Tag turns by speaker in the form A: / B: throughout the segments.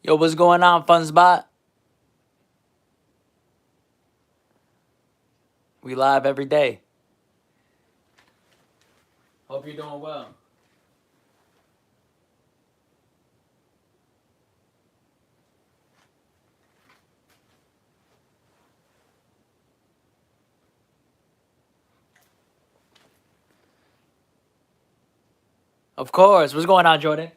A: Yo, what's going on, Fun Spot? We live every day. Hope you're doing well. Of course. What's going on, Jordan?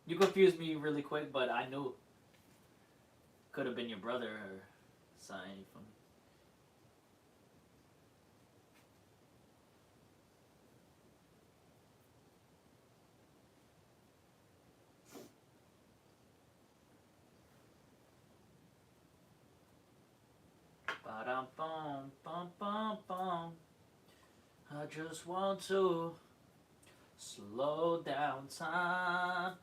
A: You confused me really quick, but I knew could have been your brother or something. Ba-dum-bum, bum, bum, bum. I just want to slow down time.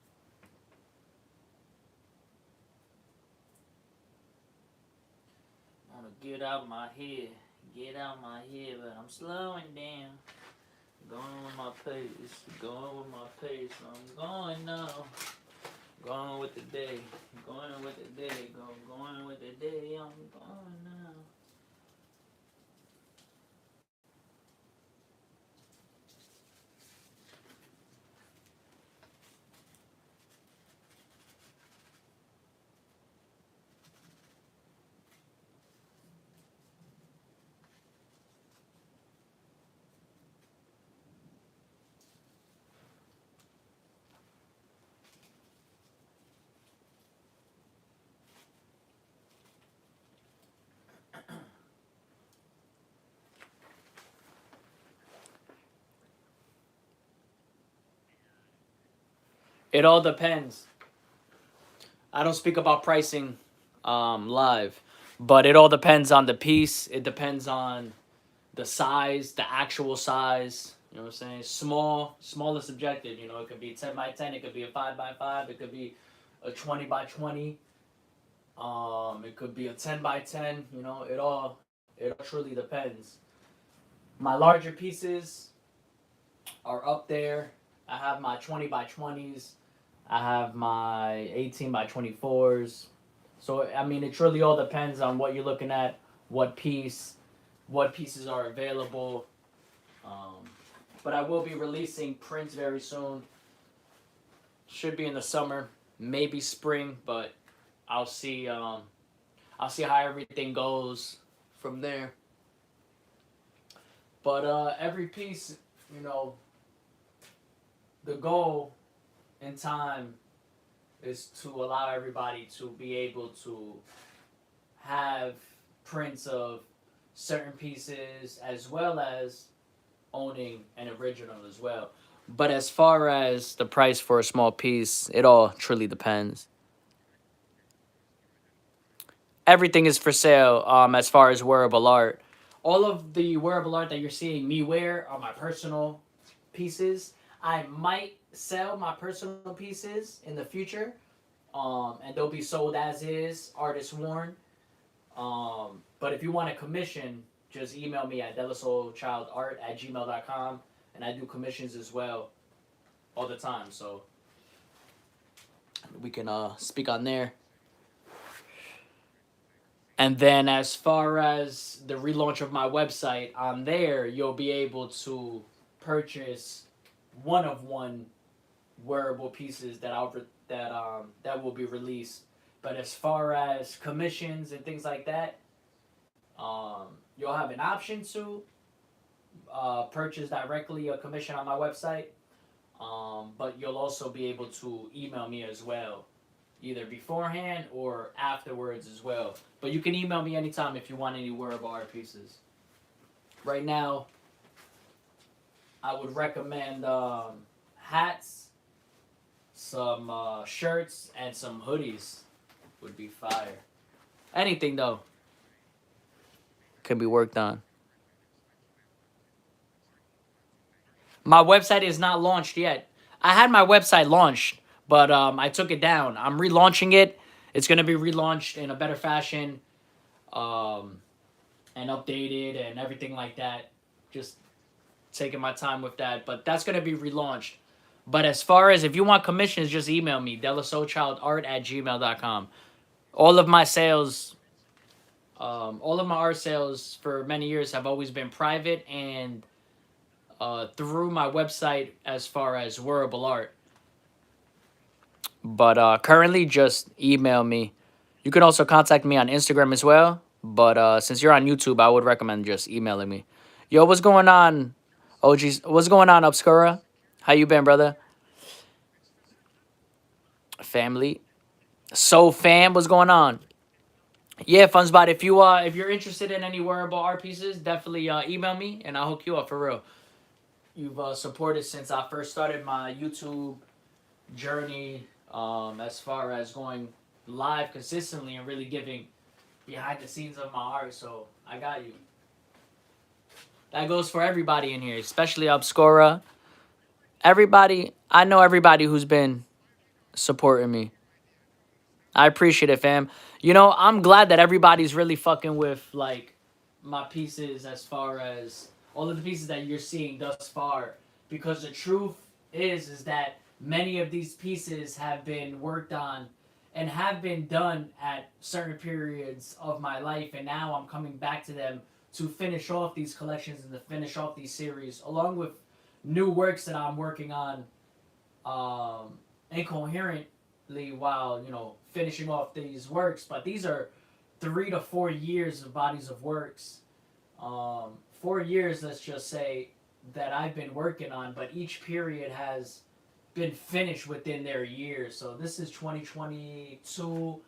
A: Wanna get out my head, but I'm slowing down. Going with my pace, I'm going now. Going with the day, going with the day, going with the day, I'm going now. It all depends. I don't speak about pricing live, but it all depends on the piece. It depends on the size, the actual size. You know what I'm saying? Small is subjective. You know, it could be 10 by 10. It could be a 5 by 5. It could be a 20 by 20. It could be a 10 by 10. You know, it all truly depends. My larger pieces are up there. I have my 20 by 20s. I have my 18 by 24s. So I mean, it truly all depends on what you're looking at, what pieces are available. Um, but I will be releasing prints very soon. Should be in the summer, maybe spring, but I'll see. I'll see how everything goes from there. But every piece, you know, the goal in time is to allow everybody to be able to have prints of certain pieces as well as owning an original as well. But as far as the price for a small piece, it all truly depends. Everything is for sale as far as wearable art. All of the wearable art that you're seeing me wear are my personal pieces. I might sell my personal pieces in the future, and they'll be sold as is, artist worn. But if you want a commission, just email me at delasoulchildart@gmail.com, and I do commissions as well all the time. So we can speak on there. And then as far as the relaunch of my website, on there you'll be able to purchase one of one wearable pieces that will be released. But as far as commissions and things like that, you'll have an option to purchase directly a commission on my website. But you'll also be able to email me as well, either beforehand or afterwards as well. But you can email me anytime if you want any wearable art pieces. Right now, I would recommend hats, some shirts, and some hoodies would be fire. Anything though can be worked on. My website is not launched yet. I had my website launched, but I took it down. I'm relaunching it. It's gonna be relaunched in a better fashion, um, and updated and everything like that. Just taking my time with that. But that's gonna be relaunched. But as far as if you want commissions, just email me, delasoulchildart@gmail.com. All of my sales, all of my art sales for many years have always been private and through my website as far as wearable art. But currently, just email me. You can also contact me on Instagram as well. But since you're on YouTube, I would recommend just emailing me. Yo, what's going on, OGs? What's going on, Obscura? How you been, brother? Family. So fam, what's going on? Yeah, Funspot. If you're interested in any wearable art pieces, definitely email me and I'll hook you up for real. You've supported since I first started my YouTube journey, as far as going live consistently and really giving behind the scenes of my art. So I got you. That goes for everybody in here, especially Obscura. Everybody, I know everybody who's been supporting me. I appreciate it, fam. You know, I'm glad that everybody's really fucking with like my pieces as far as all of the pieces that you're seeing thus far. Because the truth is that many of these pieces have been worked on and have been done at certain periods of my life, and now I'm coming back to them to finish off these collections and to finish off these series, along with new works that I'm working on incoherently while finishing off these works. But these are 3 to 4 years of bodies of works. 4 years, let's just say, that I've been working on, but each period has been finished within their years. So this is 2022.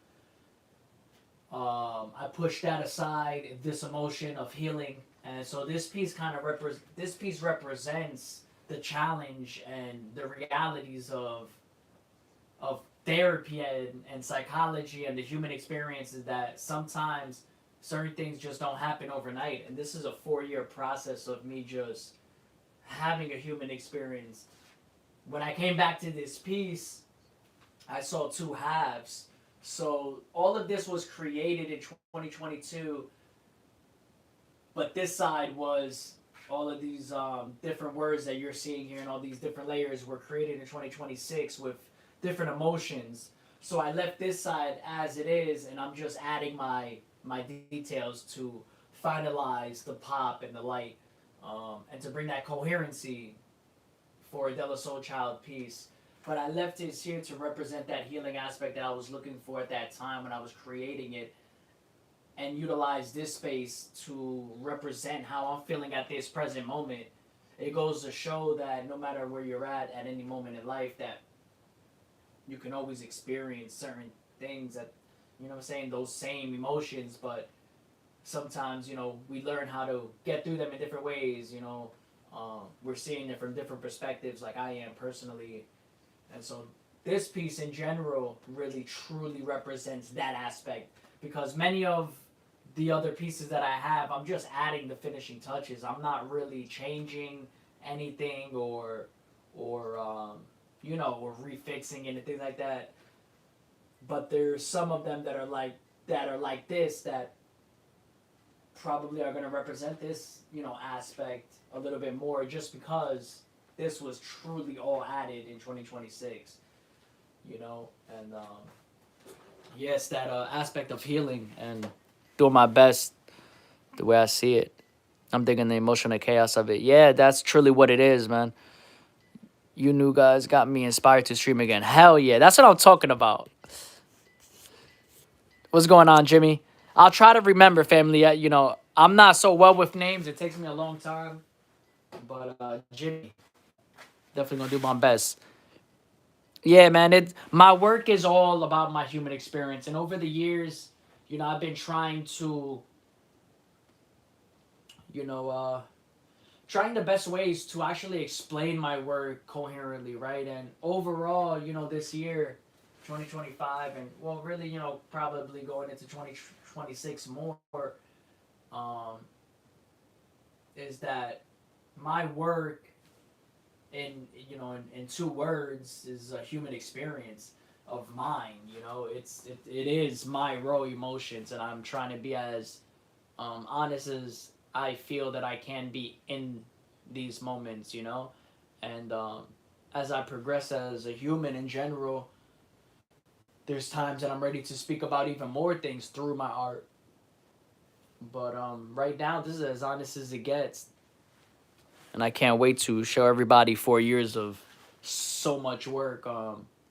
A: I pushed that aside, this emotion of healing, and so this piece represents the challenge and the realities of therapy and psychology and the human experiences, that sometimes certain things just don't happen overnight. And this is a 4 year process of me just having a human experience. When I came back to this piece, I saw two halves. So all of this was created in 2022, but this side was all of these different words that you're seeing here and all these different layers were created in 2026 with different emotions. So I left this side as it is, and I'm just adding my details to finalize the pop and the light, and to bring that coherency for a De La Soul Child piece. But I left it here to represent that healing aspect that I was looking for at that time when I was creating it, and utilize this space to represent how I'm feeling at this present moment. It goes to show that no matter where you're at any moment in life, that you can always experience certain things that, I'm saying, those same emotions, but sometimes, we learn how to get through them in different ways, we're seeing it from different perspectives, like I am personally. And so this piece in general really truly represents that aspect, because many of the other pieces that I have, I'm just adding the finishing touches. I'm not really changing anything or refixing anything like that. But there's some of them that are like this, that probably are going to represent this aspect a little bit more, just because this was truly all added in 2026. And yes, that aspect of healing and doing my best the way I see it. I'm digging the emotional chaos of it. Yeah, that's truly what it is, man. You new guys got me inspired to stream again. Hell yeah, that's what I'm talking about. What's going on, Jimmy? I'll try to remember, family. I'm not so well with names. It takes me a long time. But Jimmy, definitely gonna do my best. Yeah, man. My work is all about my human experience, and over the years, I've been trying to, you know, uh, trying the best ways to actually explain my work coherently, right? And overall, this year, 2025, and well, really, probably going into 2026 more, um, is that my work in two words is a human experience of mine. It is my raw emotions, and I'm trying to be as honest as I feel that I can be in these moments, you know. And as I progress as a human in general, there's times that I'm ready to speak about even more things through my art. But right now, this is as honest as it gets, and I can't wait to show everybody 4 years of so much work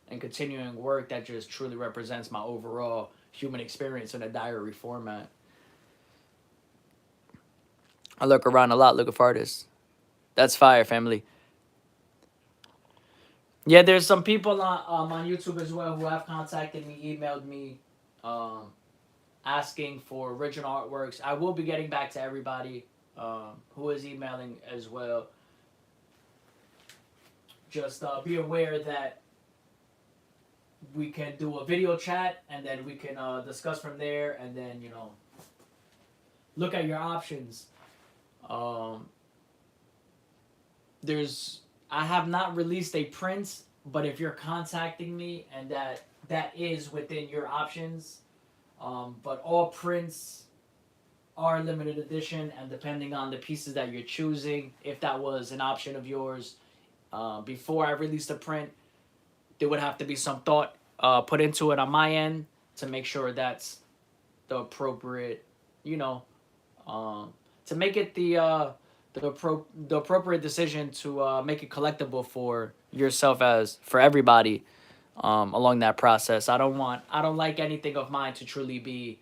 A: and continuing work that just truly represents my overall human experience in a diary format. I look around a lot looking for artists. That's fire, family. Yeah, there's some people on YouTube as well who have contacted me, emailed me, um, asking for original artworks. I will be getting back to everybody who is emailing as well. Just be aware that we can do a video chat and then we can discuss from there, and then look at your options. Um, there's I have not released a print, but if you're contacting me and that is within your options, but all prints are limited edition, and depending on the pieces that you're choosing, if that was an option of yours, before I release the print, there would have to be some thought put into it on my end to make sure that's the appropriate, you know, um, to make it the appropriate decision to make it collectible for yourself as for everybody along that process. I don't like anything of mine to truly be,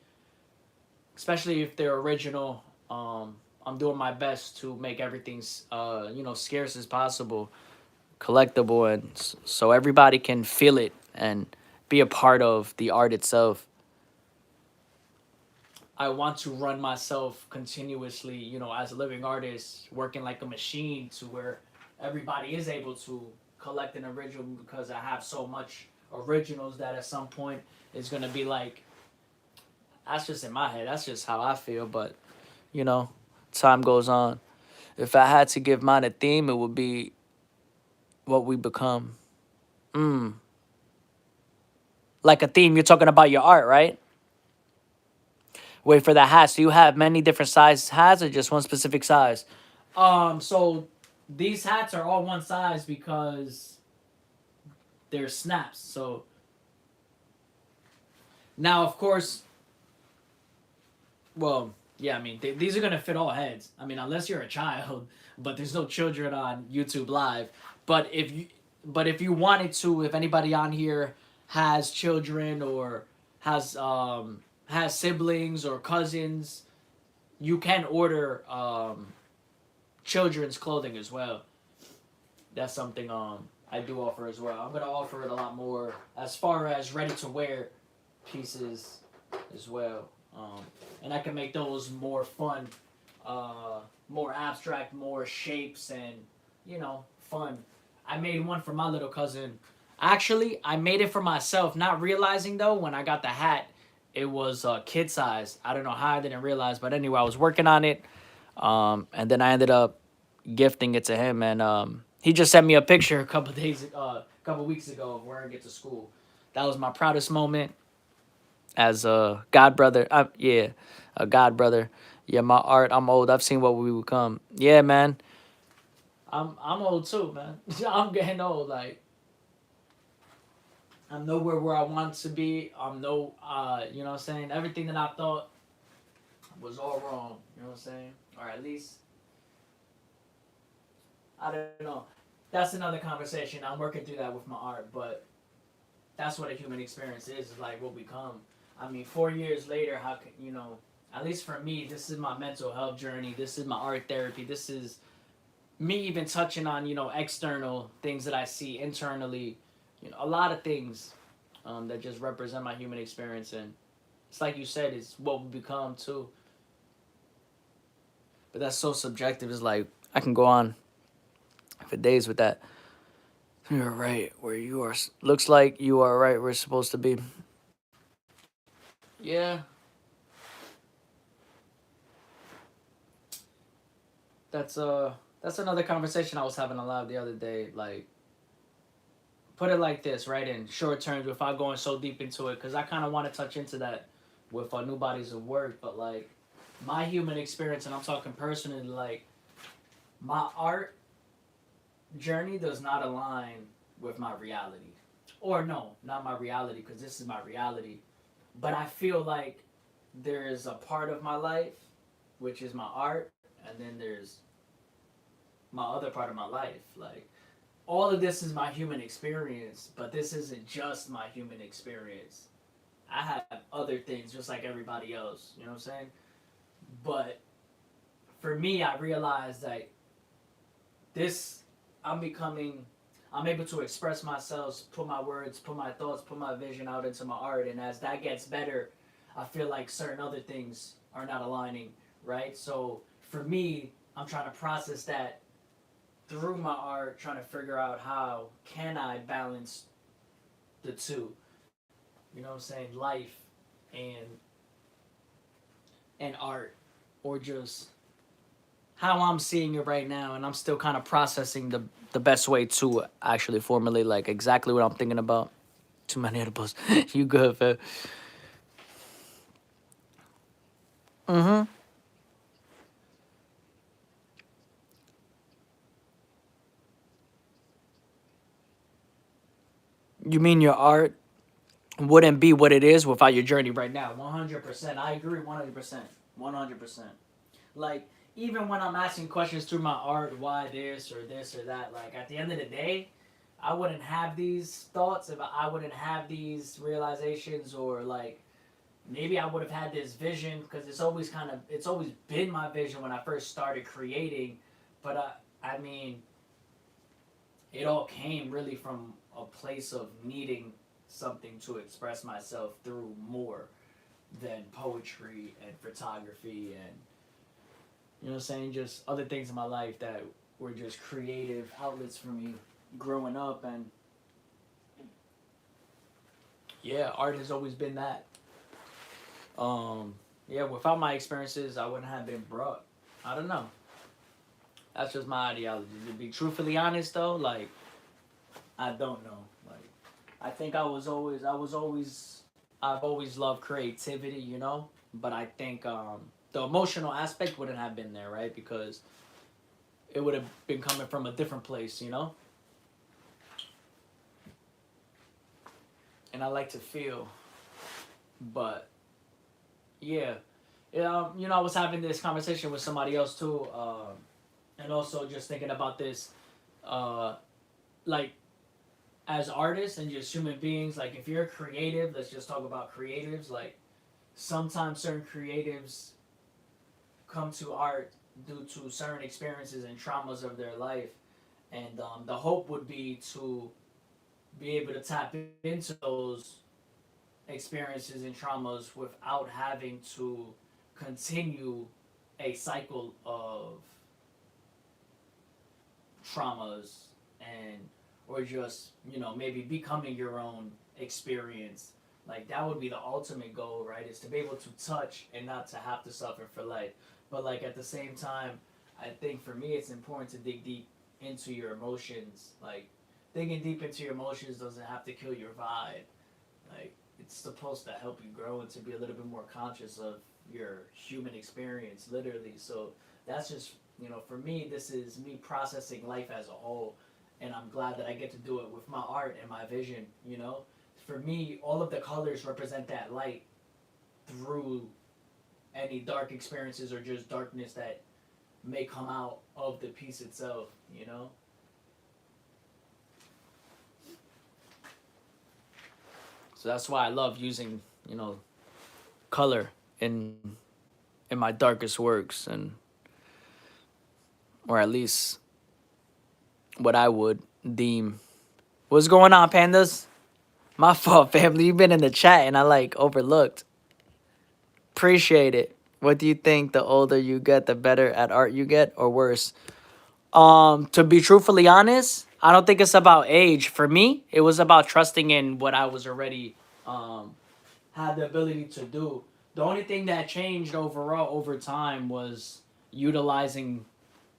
A: especially if they're original. I'm doing my best to make everything scarce as possible, collectible, and so everybody can feel it and be a part of the art itself. I want to run myself continuously, as a living artist, working like a machine to where everybody is able to collect an original, because I have so much originals that at some point it's gonna be like, that's just in my head. That's just how I feel. But you know, time goes on. If I had to give mine a theme, it would be what we become. Mm. Like a theme, you're talking about your art, right? Wait for the hats. Do you have many different size hats or just one specific size? So these hats are all one size because they're snaps. So now, of course, well, yeah, I mean, these are gonna fit all heads. I mean, unless you're a child, but there's no children on YouTube Live. But if you wanted to, if anybody on here has children or has siblings or cousins, you can order children's clothing as well. That's something I do offer as well. I'm gonna offer it a lot more as far as ready to wear pieces as well, and I can make those more fun, more abstract, more shapes, and fun. I made one for my little cousin. Actually, I made it for myself, not realizing though when I got the hat, it was kid size. I don't know how I didn't realize, but anyway, I was working on it, and then I ended up gifting it to him, and he just sent me a picture a couple weeks ago of wearing it to school. That was my proudest moment as a god brother. Yeah, a god brother. Yeah, my art. I'm old. I've seen what we become. Yeah, man. I'm old too, man. I'm getting old. Like, I'm nowhere where I want to be. I'm no. You know what I'm saying? Everything that I thought was all wrong. You know what I'm saying? Or at least I don't know. That's another conversation. I'm working through that with my art, but that's what a human experience is like what we come. I mean, 4 years later, how can At least for me, this is my mental health journey. This is my art therapy. This is me even touching on external things that I see internally. A lot of things that just represent my human experience, and it's like you said, it's what we become too. But that's so subjective. It's like I can go on for days with that. You're right where you are. Looks like you are right where it's supposed to be. Yeah, that's that's another conversation I was having aloud the other day. Like, put it like this, right? In short terms, without going so deep into it, because I kind of want to touch into that with new bodies of work. But like, my human experience, and I'm talking personally, like My art journey does not align with my reality. Or no, not my reality, because this is my reality. But I feel like there is a part of my life, which is my art, and then there's my other part of my life. Like, all of this is my human experience, but this isn't just my human experience. I have other things just like everybody else, you know what I'm saying? But for me, I realized that this, I'm becoming, I'm able to express myself, put my words, put my thoughts, put my vision out into my art. And as that gets better, I feel like certain other things are not aligning, right? So for me, I'm trying to process that through my art, trying to figure out how can I balance the two. You know what I'm saying? Life and art, or just how I'm seeing it right now, and I'm still kind of processing the best way to actually formulate like exactly what I'm thinking about. Too many edibles. You good, fam? Mm-hmm. You mean your art wouldn't be what it is without your journey right now? 100%. I agree. 100%. 100%. Like, even when I'm asking questions through my art, why this or that, like at the end of the day, I wouldn't have these thoughts if I wouldn't have these realizations, or like maybe I would have had this vision, because it's always been my vision when I first started creating, but I mean, it all came really from a place of needing something to express myself through more than poetry and photography, and you know what I'm saying, just other things in my life that were just creative outlets for me growing up. And yeah, art has always been that. Um, yeah, without my experiences, I wouldn't have been brought. I don't know. That's just my ideology. To be truthfully honest, though, like I don't know. Like I think I've always loved creativity, you know. But I think the emotional aspect wouldn't have been there, right? Because it would have been coming from a different place, you know. And I like to feel, but yeah, yeah. You know, I was having this conversation with somebody else too, and also just thinking about this, uh, like as artists and just human beings. Like if you're creative, let's just talk about creatives. Like sometimes certain creatives come to art due to certain experiences and traumas of their life, and the hope would be to be able to tap into those experiences and traumas without having to continue a cycle of traumas, and or just maybe becoming your own experience. Like that would be the ultimate goal, right? Is to be able to touch and not to have to suffer for life. But like at the same time, I think for me it's important to dig deep into your emotions. Like digging deep into your emotions doesn't have to kill your vibe. Like it's supposed to help you grow and to be a little bit more conscious of your human experience, literally. So that's just for me, this is me processing life as a whole, and I'm glad that I get to do it with my art and my vision. For me, all of the colors represent that light through any dark experiences or just darkness that may come out of the piece itself. So that's why I love using color in my darkest works, and or at least what I would deem. What's going on, pandas? My fault, family. You've been in the chat and I like overlooked. Appreciate it. What do you think? The older you get, the better at art you get, or worse? To be truthfully honest, I don't think it's about age. For me, it was about trusting in what I was already had the ability to do. The only thing that changed overall over time was utilizing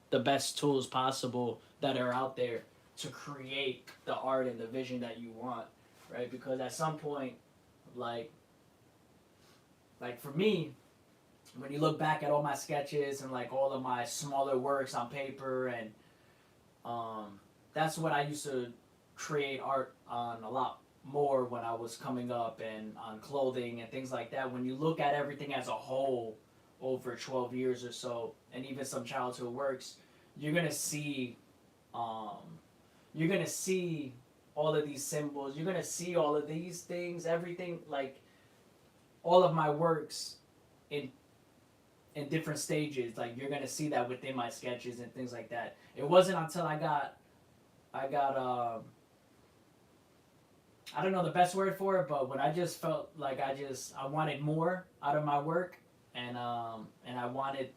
A: the best tools possible that are out there to create the art and the vision that you want, right? Because at some point, like for me, when you look back at all my sketches and like all of my smaller works on paper, and um, that's what I used to create art on a lot more when I was coming up, and on clothing and things like that. When you look at everything as a whole over 12 years or so, and even some childhood works, you're gonna see, um, you're gonna see all of these symbols. You're gonna see all of these things, everything, like all of my works in different stages. Like you're gonna see that within my sketches and things like that. It wasn't until I got I don't know the best word for it, but when I just felt like I wanted more out of my work, and I wanted,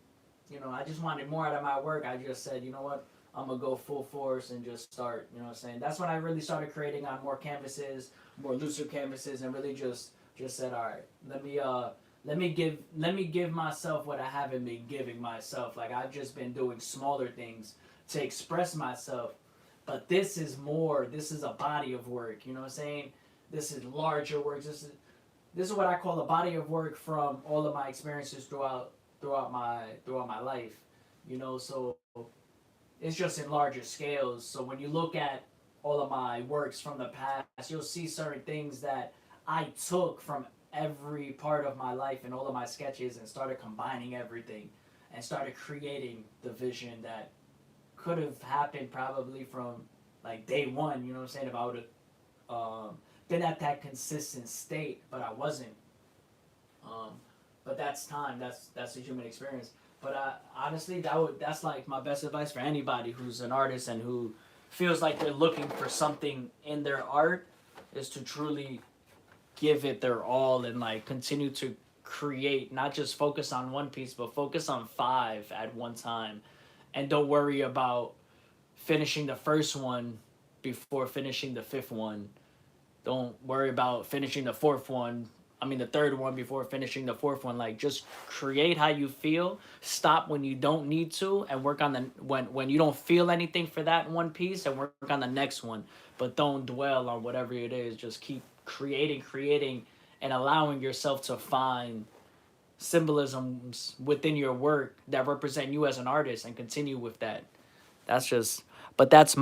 A: I just wanted more out of my work. I just said, you know what, I'm gonna go full force and just start. You know what I'm saying? That's when I really started creating on more canvases, more looser canvases, and really just said, all right, let me give myself what I haven't been giving myself. Like I've just been doing smaller things to express myself, but this is more. This is a body of work. You know what I'm saying? This is larger work. This is what I call a body of work from all of my experiences throughout my life. So it's just in larger scales. So when you look at all of my works from the past, you'll see certain things that I took from every part of my life and all of my sketches, and started combining everything and started creating the vision that could have happened probably from like day one. You know what I'm saying? If I would have been at that consistent state, but I wasn't. Um, but that's time. That's a human experience. But honestly, that's like my best advice for anybody who's an artist and who feels like they're looking for something in their art, is to truly give it their all and like continue to create. Not just focus on one piece, but focus on five at one time, and don't worry about finishing the first one before finishing the fifth one. Don't worry about finishing the fourth one. I mean, the third one before finishing the fourth one. Like, just create how you feel. Stop when you don't need to, and work on the when you don't feel anything for that one piece, and work on the next one. But don't dwell on whatever it is. Just keep creating, and allowing yourself to find symbolisms within your work that represent you as an artist, and continue with that. That's just, but that's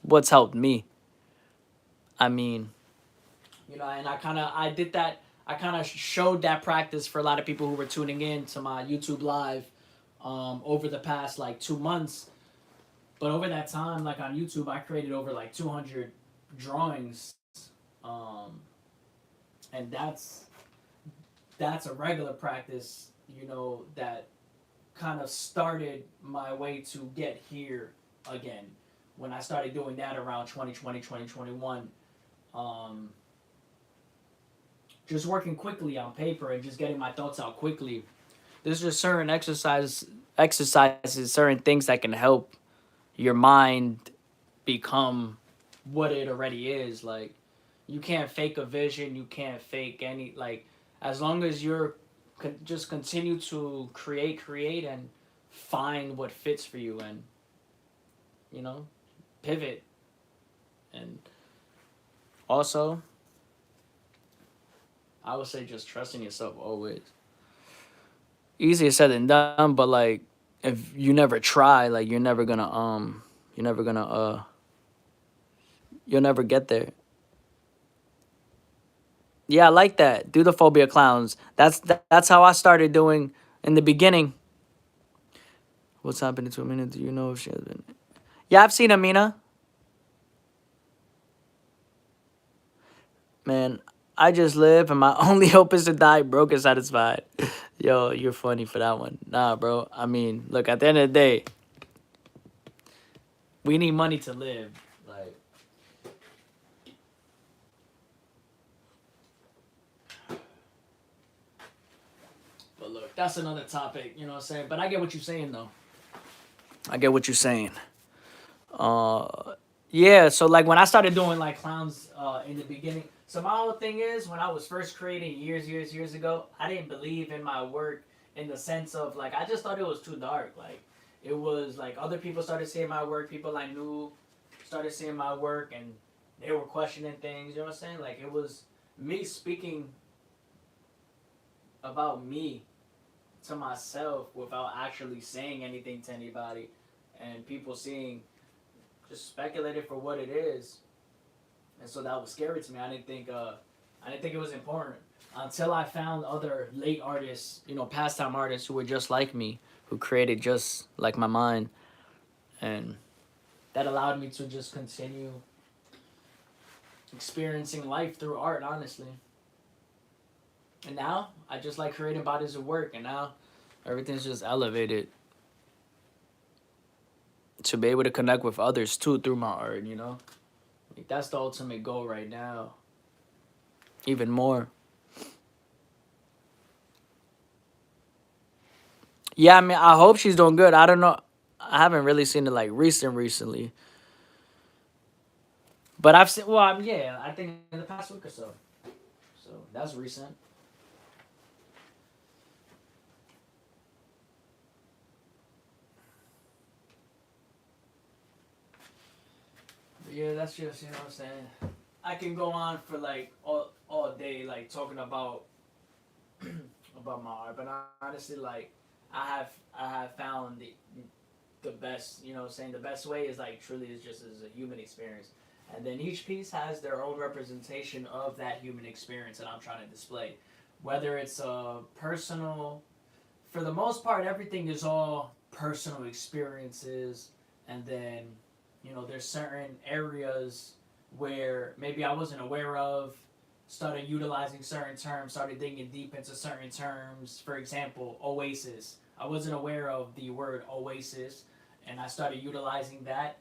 A: what's helped me. I mean, and I did that. I kind of showed that practice for a lot of people who were tuning in to my YouTube live, over the past like 2 months. But over that time, like on YouTube, I created over like 200 drawings, um, and that's a regular practice. That kind of started my way to get here again. When I started doing that around 2020, 2021, um, just working quickly on paper and just getting my thoughts out quickly. There's just certain exercises, certain things that can help your mind become what it already is. Like, you can't fake a vision. You can't fake any, like, as long as you're just continue to create, and find what fits for you, and you know pivot. And also, I would say just trusting yourself always. Easier said than done, but like, if you never try, like, you're never gonna you'll never get there. Yeah, I like that. Do the phobia clowns. That's how I started doing in the beginning. What's happening to Amina? Do you know if she has been? Yeah, I've seen Amina. Man, I just live, and my only hope is to die broke and satisfied. Yo, you're funny for that one. Nah, bro. I mean, look, at the end of the day, we need money to live. Like, but look, that's another topic. You know what I'm saying? But I get what you're saying, though. I get what you're saying. Uh, yeah. So like when I started doing like clowns, in the beginning. So my whole thing is, when I was first creating years ago, I didn't believe in my work, in the sense of like, I just thought it was too dark. Like, it was like other people started seeing my work. People I knew started seeing my work, and they were questioning things. You know what I'm saying? Like, it was me speaking about me to myself without actually saying anything to anybody, and people seeing just speculated for what it is, and so that was scary to me. I didn't think it was important until I found other late artists, pastime artists who were just like me, who created just like my mind, and that allowed me to just continue experiencing life through art, honestly. And now I just like creating bodies of work, and now everything's just elevated to be able to connect with others too through my art. Like, that's the ultimate goal right now. Even more. Yeah, I mean, I hope she's doing good. I don't know. I haven't really seen it like recently, but I've seen. Well, yeah, I think in the past week or so. So that's recent. But yeah, that's just what I'm saying. I can go on for like all day, like talking about about my art, but honestly, like I have found the best. You know, what I'm saying the best way is like truly is just as a human experience, and then each piece has their own representation of that human experience that I'm trying to display, whether it's a personal. For the most part, everything is all personal experiences, and then there's certain areas where maybe I wasn't aware of, started utilizing certain terms, started digging deep into certain terms. For example, oasis. I wasn't aware of the word oasis, and I started utilizing that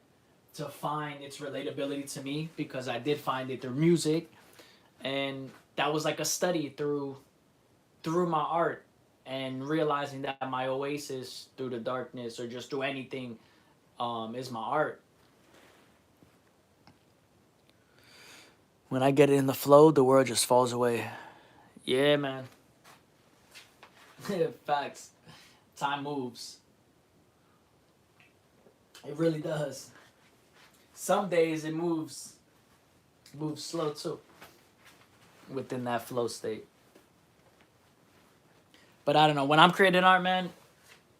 A: to find its relatability to me because I did find it through music, and that was like a study through my art, and realizing that my oasis through the darkness or just through anything is my art. When I get in the flow, the world just falls away. Yeah, man. Facts. Time moves. It really does. Some days it moves slow too within that flow state. But I don't know. When I'm creating art, man,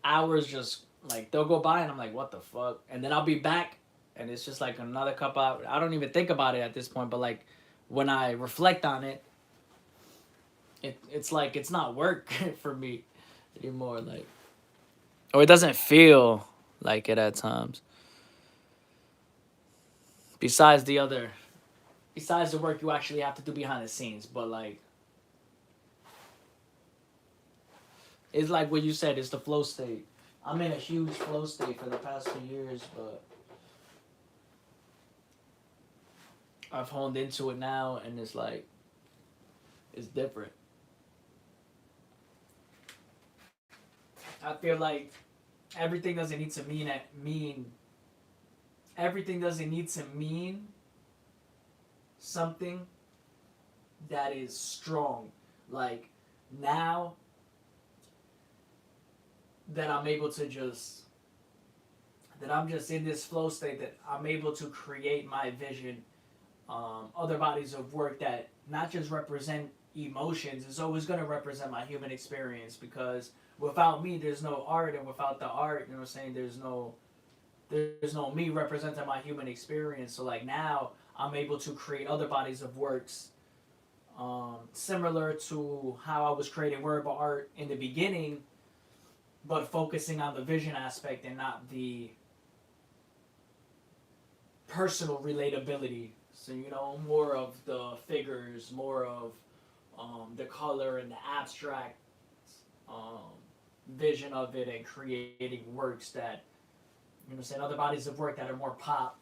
A: hours just like they'll go by and I'm like, what the fuck? And then I'll be back and it's just like another couple hours. I don't even think about it at this point, but like when I reflect on it, it's like it's not work for me anymore. Like, or it doesn't feel like it at times. Besides the other, besides the work you actually have to do behind the scenes, but like it's like what you said, it's the flow state. I'm in a huge flow state for the past 2 years, but I've honed into it now, and it's like it's different. I feel like everything doesn't need to mean everything doesn't need to mean something that is strong. Like now that I'm able to just that I'm just in this flow state that I'm able to create my vision, other bodies of work that not just represent emotions, it's always going to represent my human experience because without me there's no art, and without the art, you know what I'm saying, there's no me representing my human experience. So like now I'm able to create other bodies of works, similar to how I was creating verbal art in the beginning, but focusing on the vision aspect and not the personal relatability. So more of the figures, more of the color and the abstract um, vision of it, and creating works that saying other bodies of work that are more pop,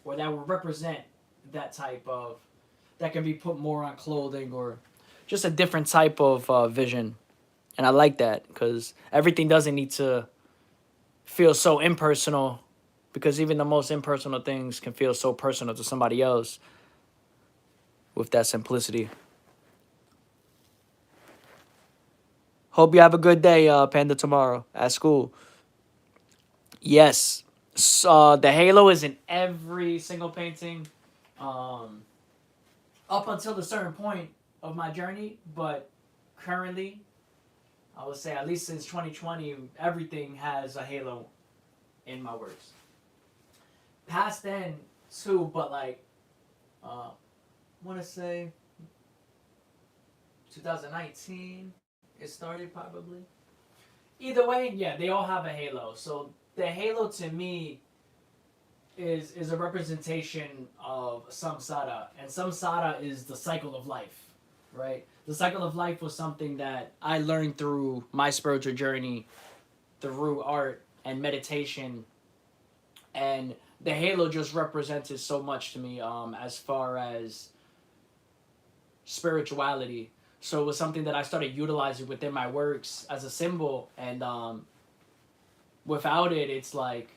A: or that will represent that type of that can be put more on clothing, or just a different type of vision. And I like that because everything doesn't need to feel so impersonal, because even the most impersonal things can feel so personal to somebody else with that simplicity. Hope you have a good day, Panda, tomorrow at school. Yes. So, the halo is in every single painting, um, up until a certain point of my journey, but currently I would say at least since 2020, everything has a halo in my works. Past then too, but like I want to say 2019 it started probably. Either way, yeah, they all have a halo. So the halo to me is a representation of samsara, and samsara is the cycle of life, right? The cycle of life was something that I learned through my spiritual journey, through art and meditation, and the halo just represented so much to me as far as spirituality. So it was something that I started utilizing within my works as a symbol, and without it, it's like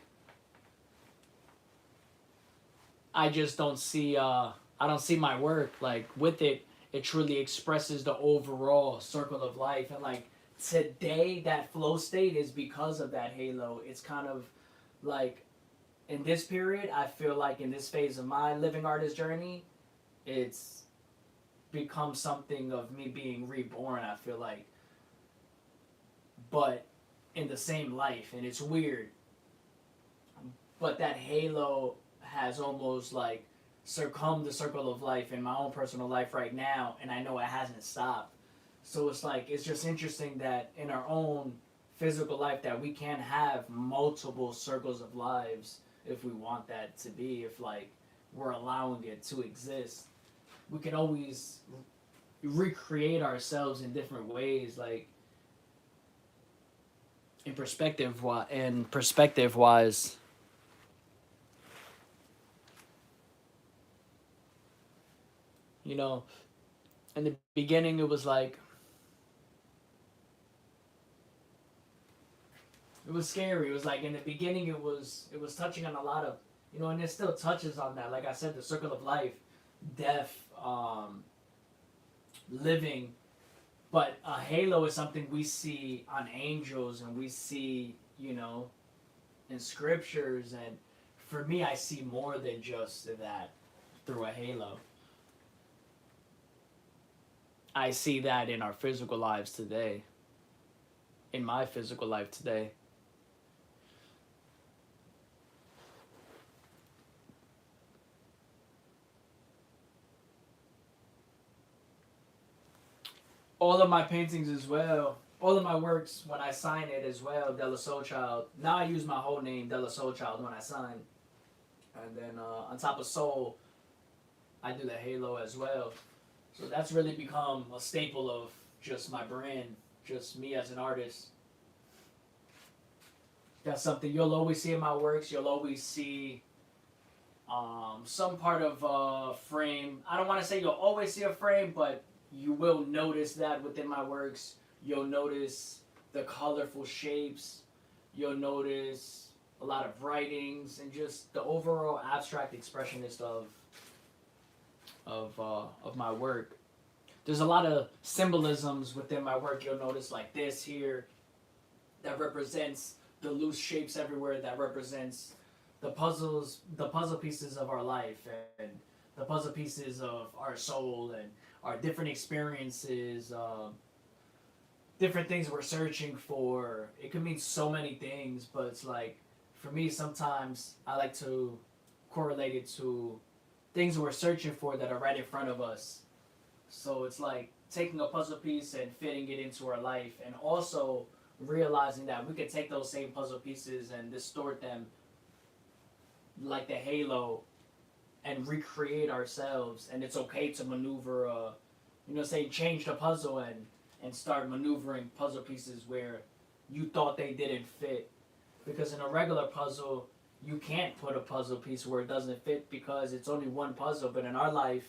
A: I just don't see I don't see my work like with it. It truly expresses the overall circle of life, and like today, that flow state is because of that halo. It's kind of like in this period, I feel like in this phase of my living artist journey, it's become something of me being reborn. I feel like, but in the same life, and it's weird. But that halo has almost like succumbed the circle of life in my own personal life right now, and I know it hasn't stopped. So it's like it's just interesting that in our own physical life that we can have multiple circles of lives if we want that to be, if like we're allowing it to exist. We can always recreate ourselves in different ways, like in perspective wise. You know, in the beginning it was like it was scary. It was like in the beginning it was touching on a lot of, and it still touches on that. Like I said, the circle of life, death, living. But a halo is something we see on angels, and we see, in scriptures. And for me, I see more than just that through a halo. I see that in our physical lives today, in my physical life today. All of my paintings as well, all of my works when I sign it as well, Della Soul Child. Now I use my whole name, Della Soul Child, when I sign. And then on top of Soul, I do the halo as well. So that's really become a staple of just my brand, just me as an artist. That's something you'll always see in my works. You'll always see some part of a frame. I don't want to say you'll always see a frame, but you will notice that within my works. You'll notice the colorful shapes. You'll notice a lot of writings and just the overall abstract expressionist of my work. There's a lot of symbolisms within my work. You'll notice like this here that represents the loose shapes everywhere. That represents the puzzle pieces of our life, and the puzzle pieces of our soul, and our different experiences, different things we're searching for. It could mean so many things, but it's like for me, sometimes I like to correlate it to things we're searching for that are right in front of us. So it's like taking a puzzle piece and fitting it into our life, and also realizing that we could take those same puzzle pieces and distort them like the halo and recreate ourselves. And it's okay to maneuver, say change the puzzle and start maneuvering puzzle pieces where you thought they didn't fit. Because in a regular puzzle, you can't put a puzzle piece where it doesn't fit because it's only one puzzle. But in our life,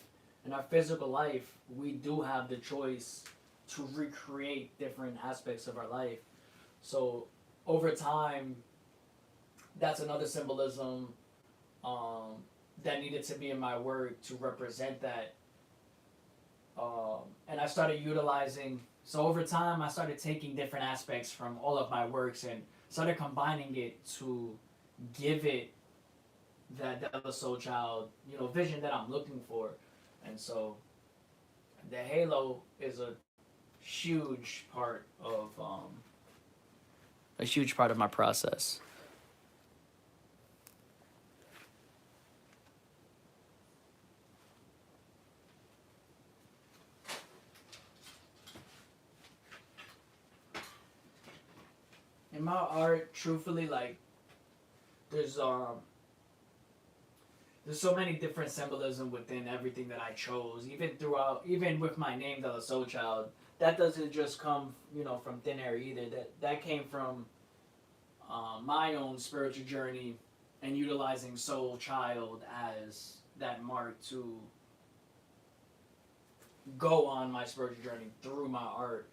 A: in our physical life, we do have the choice to recreate different aspects of our life. So over time, that's another symbolism that needed to be in my work to represent that. And I started utilizing. So over time, I started taking different aspects from all of my works and started combining it to give it that Della Soul Child, vision that I'm looking for. And so the halo is a huge part of a huge part of my process. In my art, truthfully, like there's um there's so many different symbolism within everything that I chose. Even throughout, even with my name, the Soul Child, that doesn't just come, from thin air either. That came from my own spiritual journey and utilizing Soul Child as that mark to go on my spiritual journey through my art,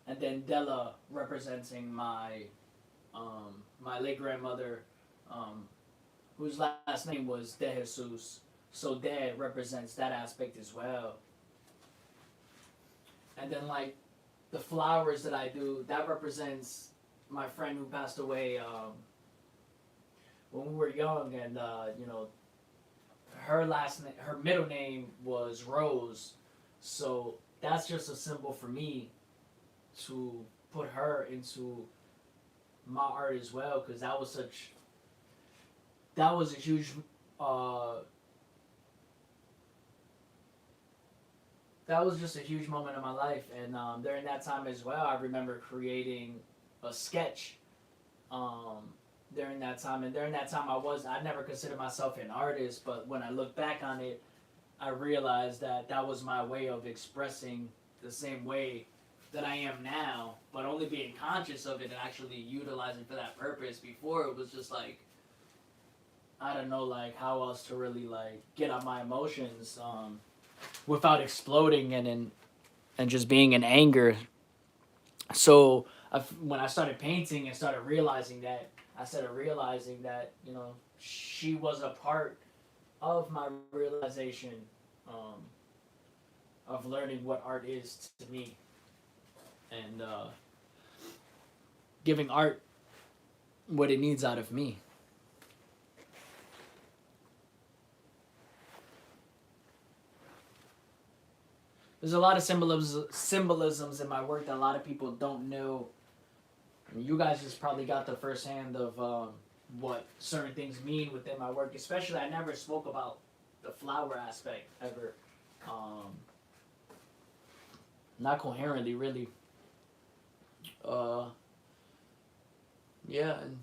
A: and then Della representing my late grandmother, um, whose last name was De Jesus. So De represents that aspect as well. And then like the flowers that I do, that represents my friend who passed away when we were young, and her middle name was Rose. So that's just a symbol for me to put her into my art as well, because that was a huge uh, that was just a huge moment in my life. And during that time as well, I remember creating a sketch um, during that time. And during that time, I never considered myself an artist, but when I look back on it, I realized that that was my way of expressing the same way that I am now, but only being conscious of it and actually utilizing for that purpose. Before, it was just like, I don't know, like how else to really like get out my emotions without exploding and just being in anger. So when I started painting and started realizing that she was a part of my realization um, of learning what art is to me, and giving art what it needs out of me. There's a lot of symbolisms in my work that a lot of people don't know. I mean, you guys just probably got the first hand of what certain things mean within my work. Especially, I never spoke about the flower aspect ever. Um, Not coherently, really. Uh, yeah, and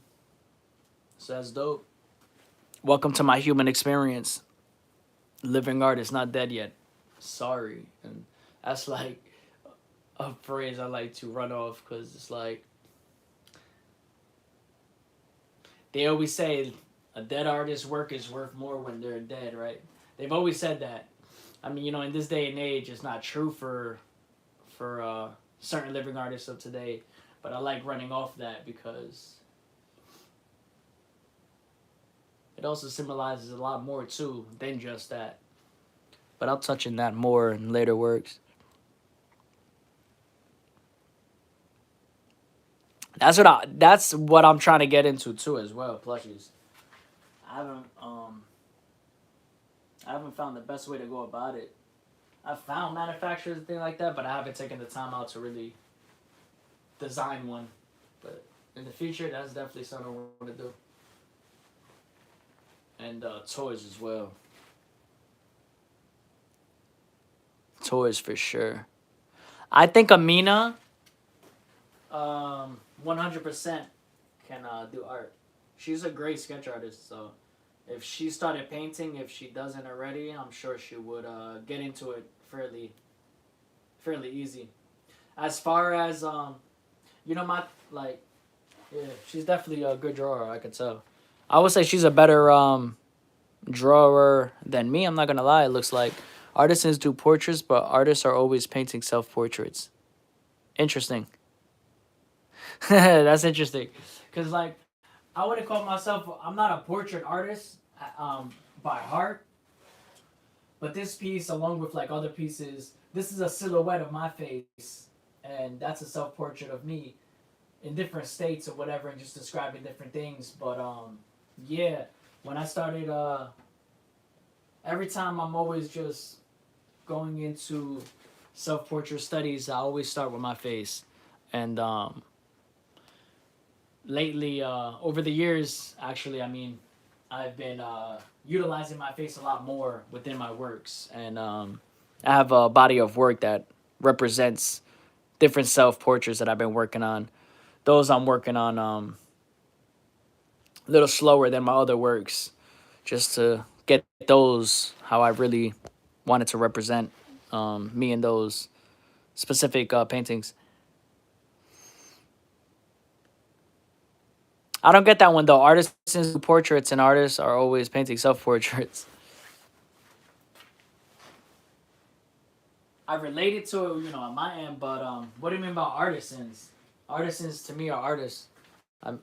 A: so that's dope. Welcome to my human experience. Living art is not dead yet. Sorry, and that's like a phrase I like to run off because it's like they always say a dead artist's work is worth more when they're dead, right? They've always said that. I mean, in this day and age, it's not true for certain living artists of today, but I like running off that because it also symbolizes a lot more too than just that. But I'll touch on that more in later works. That's what I'm trying to get into too as well. Plushies. I haven't um I haven't found the best way to go about it. I've found manufacturers and things like that, but I haven't taken the time out to really design one. But in the future, that's definitely something I want to do. And toys as well. Toys for sure. I think Amina, 100% can do art. She's a great sketch artist, so if she started painting, if she doesn't already, I'm sure she would get into it fairly easy. As far as my like, yeah, she's definitely a good drawer. I could tell. I would say she's a better drawer than me. I'm not gonna lie. It looks like artisans do portraits, but artists are always painting self portraits. Interesting. That's interesting, cause like I wouldn't call myself. I'm not a portrait artist by heart, but this piece, along with like other pieces, this is a silhouette of my face, and that's a self portrait of me in different states or whatever, and just describing different things. But yeah, when I started, every time I'm always just going into self-portrait studies, I always start with my face. And lately, over the years, actually, I mean, I've been utilizing my face a lot more within my works. And I have a body of work that represents different self-portraits that I've been working on. Those I'm working on a little slower than my other works, just to get those how I really wanted to represent me in those specific paintings. I don't get that one though. Artists do portraits and artists are always painting self portraits. I related to it, on my end, but what do you mean about artisans? Artisans to me are artists. I'm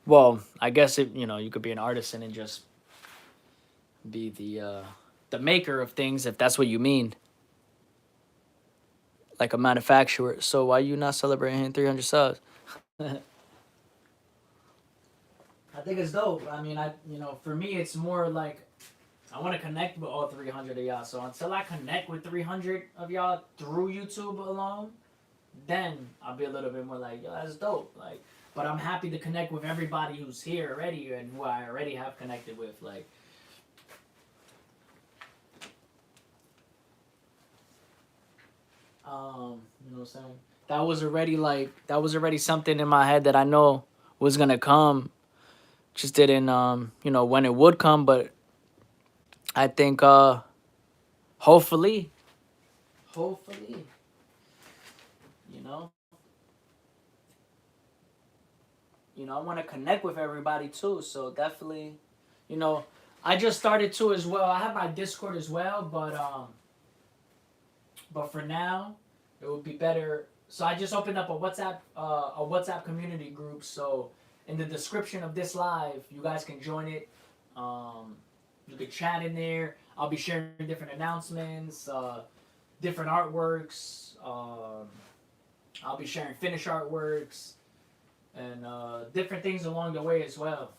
A: well, I guess you could be an artisan and just be the maker of things if that's what you mean, like a manufacturer. So why you not celebrating 300 subs? I think it's dope. I mean, for me, it's more like I want to connect with all 300 of y'all. So until I connect with 300 of y'all through YouTube alone, then I'll be a little bit more like, yo, that's dope. Like, but I'm happy to connect with everybody who's here already and who I already have connected with. Like, you know what I'm saying? That was already something in my head that I know was gonna come. Just didn't when it would come, but I think hopefully, hopefully, you know, I want to connect with everybody too. So definitely, you know, I just started too as well. I have my Discord as well, but for now, it would be better. So I just opened up a WhatsApp community group. So in the description of this live, you guys can join it. You can chat in there. I'll be sharing different announcements, different artworks. I'll be sharing finished artworks and different things along the way as well.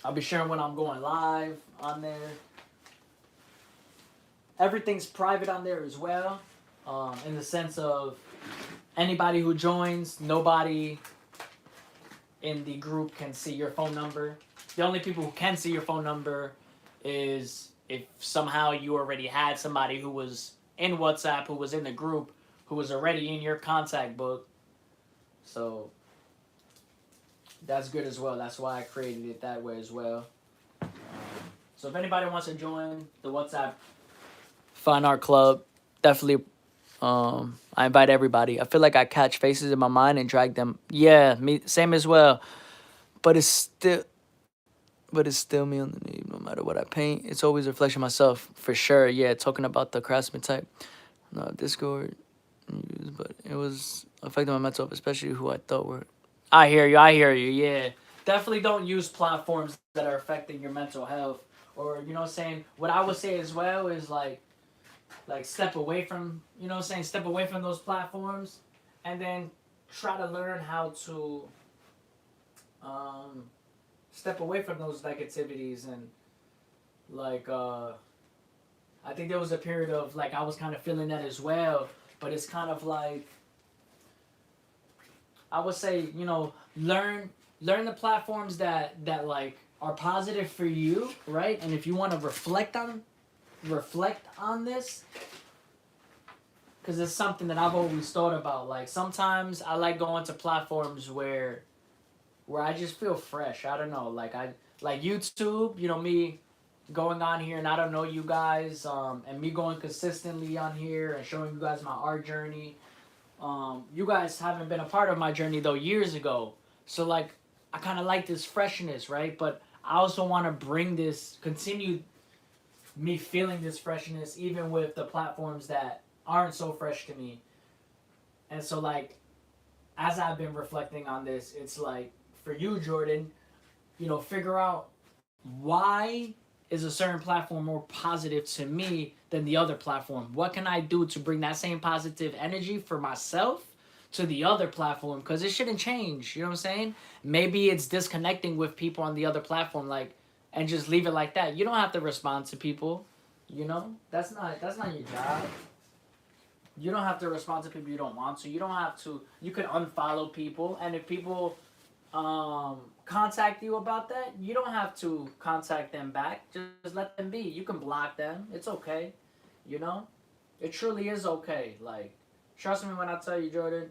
A: I'll be sharing when I'm going live on there. Everything's private on there as well, in the sense of anybody who joins, nobody in the group can see your phone number. The only people who can see your phone number is if somehow you already had somebody who was in WhatsApp, who was in the group, who was already in your contact book. So that's good as well. That's why I created it that way as well. So if anybody wants to join the WhatsApp Fine Art Club, definitely I invite everybody. I feel like I catch faces in my mind and drag them. Yeah, me same as well. But it's still me on the knee. No matter what I paint, it's always a reflection of myself for sure. Yeah, talking about the craftsman type. No, Discord, but it was affecting my mental, especially who I thought were. I hear you. I hear you. Yeah, definitely don't use platforms that are affecting your mental health. Or what I'm saying. What I would say as well is like step away from step away from those platforms, and then try to learn how to step away from those negativities and like I think there was a period of like I was kind of feeling that as well, but it's kind of like I would say learn the platforms that like are positive for you, right? And if you want to reflect on this, because it's something that I've always thought about. Like sometimes I like going to platforms where I just feel fresh. I don't know, like YouTube. Me going on here and I don't know you guys, and me going consistently on here and showing you guys my art journey. You guys haven't been a part of my journey though years ago, so like I kind of like this freshness, right? But I also want to continue me feeling this freshness even with the platforms that aren't so fresh to me. And so like as I've been reflecting on this, it's like for you, Jordan, figure out why is a certain platform more positive to me than the other platform. What can I do to bring that same positive energy for myself to the other platform? Because it shouldn't change. You know what I'm saying? Maybe it's disconnecting with people on the other platform, like, and just leave it like that. You don't have to respond to people. You know, that's not your job. You don't have to respond to people you don't want to. You don't have to. You can unfollow people, and if people contact you about that, you don't have to contact them back. Just let them be. You can block them. It's okay. You know, it truly is okay. Like, trust me when I tell you, Jordan.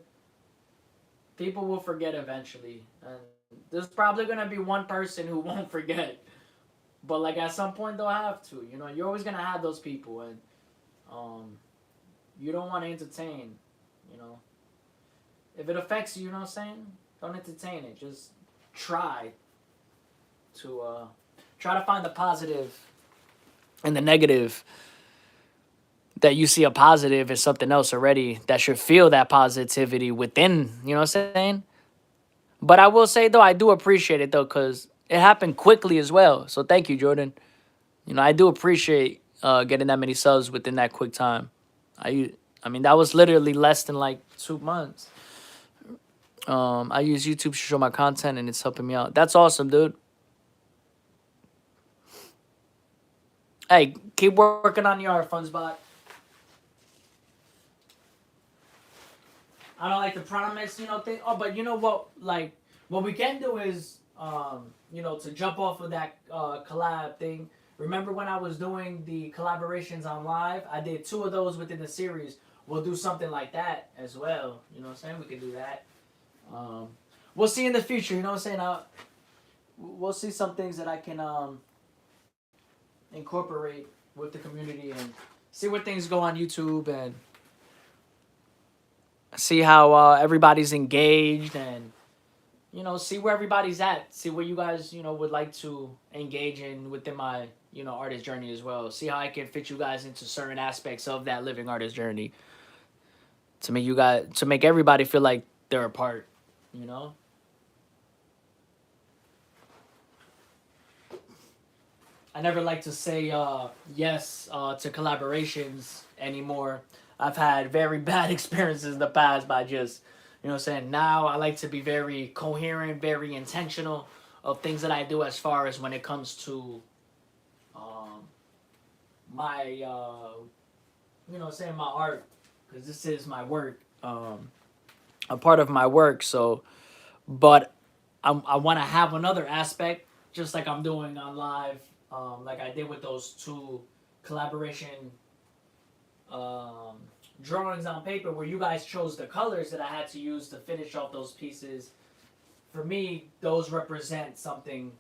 A: People will forget eventually, and there's probably gonna be one person who won't forget. But like at some point they'll have to. You know, you're always gonna have those people, and um, you don't want to entertain. You know, if it affects you, you know what I'm saying? Don't entertain it. Just try to try to find the positive and the negative. That you see a positive is something else already that should feel that positivity within. You know what I'm saying? But I will say though, I do appreciate it though, cause it happened quickly as well. So thank you, Jordan. You know, I do appreciate getting that many subs within that quick time. I mean, that was literally less than like 2 months. I use YouTube to show my content, and it's helping me out. That's awesome, dude. Hey, keep working on your Funspot. I don't like to promise, thing. Oh, but you know what? Like, what we can do is, to jump off of that collab thing. Remember when I was doing the collaborations on live? I did 2 of those within the series. We'll do something like that as well. You know what I'm saying? We can do that. Um, we'll see in the future. You know what I'm saying? We'll see some things that I can incorporate with the community and see where things go on YouTube and see how everybody's engaged and see where everybody's at, see what you guys would like to engage in within my artist journey as well, see how I can fit you guys into certain aspects of that living artist journey to make everybody feel like they're a part. you know I never like to say yes to collaborations anymore. I've had very bad experiences in the past by just, saying. Now I like to be very coherent, very intentional of things that I do as far as when it comes to um, my, saying my art, because this is my work, a part of my work. So, but I want to have another aspect, just like I'm doing on live, like I did with those 2 collaboration um, drawings on paper, where you guys chose the colors that I had to use to finish off those pieces. For me, those represent something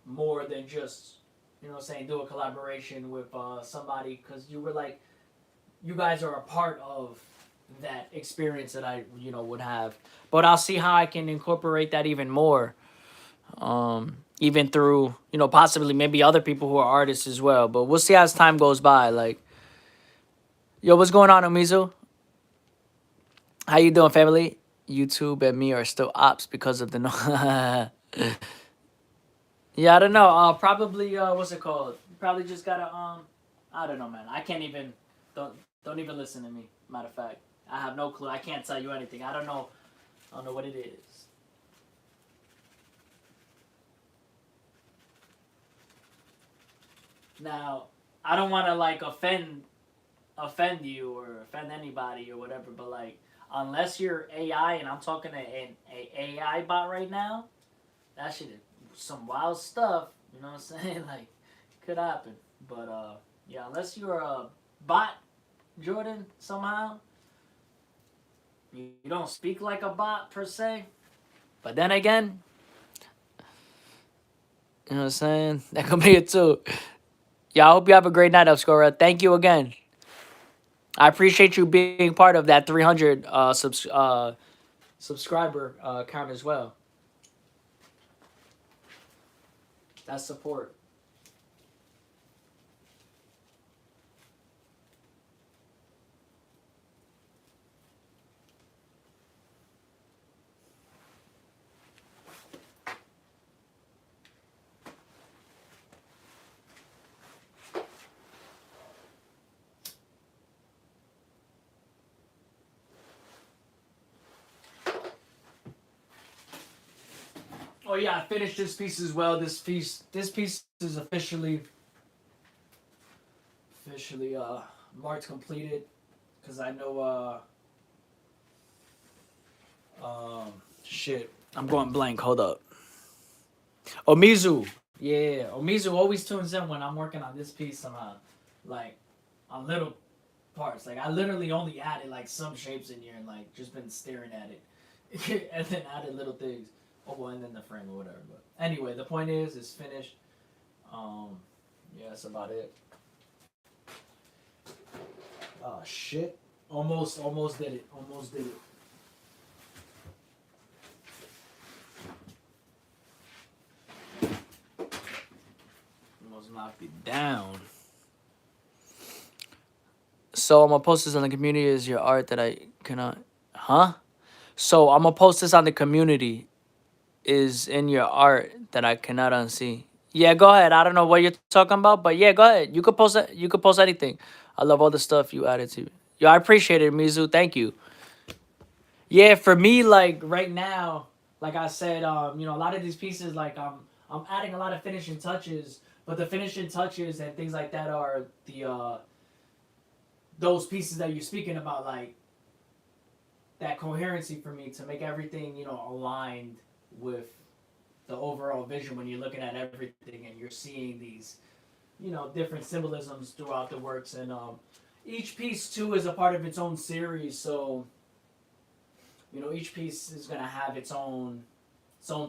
A: more than just, do a collaboration with somebody, because you were like, you guys are a part of that experience that I, would have. But I'll see how I can incorporate that even more, even through, possibly maybe other people who are artists as well. But we'll see as time goes by. Like, yo, what's going on, Omizu? How you doing, family? YouTube and me are still ops because of the no. Yeah, I don't know. Probably what's it called? Probably just gotta I don't know, man. I can't even don't don't even listen to me. Matter of fact, I have no clue. I can't tell you anything. I don't know. I don't know what it is. Now, I don't want to like offend you or offend anybody or whatever, but like unless you're AI and I'm talking to an AI bot right now, that shit is some wild stuff. You know what I'm saying? Like, could happen. But yeah, unless you're a bot, Jordan, somehow you don't speak like a bot per se. But then again, you know what I'm saying? That could be it too. Yeah, I hope you have a great night, Upscorer. Thank you again. I appreciate you being part of that 300 subscriber count as well. That's support. Oh yeah, I finished this piece as well. This piece is officially officially marked completed because I know shit. I'm going blank. Hold up. Omizu. Yeah, Omizu always tunes in when I'm working on this piece somehow. Like on little parts. Like I literally only added like some shapes in here and like just been staring at it. And then added little things. Oh well, and then the frame or whatever. But anyway, the point is it's finished. Yeah, that's about it. Oh shit. Almost did it. Almost did it. Almost knocked it down. So I'm gonna post this on the community as your art that I cannot. Huh? So I'm gonna post this on the community. Is in your art that I cannot unsee. Yeah, go ahead. I don't know what you're talking about, but yeah, go ahead. You could post it. You could post anything. I love all the stuff you added to. Yo, I appreciate it, Mizu. Thank you. Yeah, for me, like right now, like I said, a lot of these pieces, like I'm adding a lot of finishing touches, but the finishing touches and things like that are the those pieces that you're speaking about, like that coherency for me to make everything, aligned with the overall vision when you're looking at everything and you're seeing these, different symbolisms throughout the works. And each piece too is a part of its own series, so each piece is gonna have its own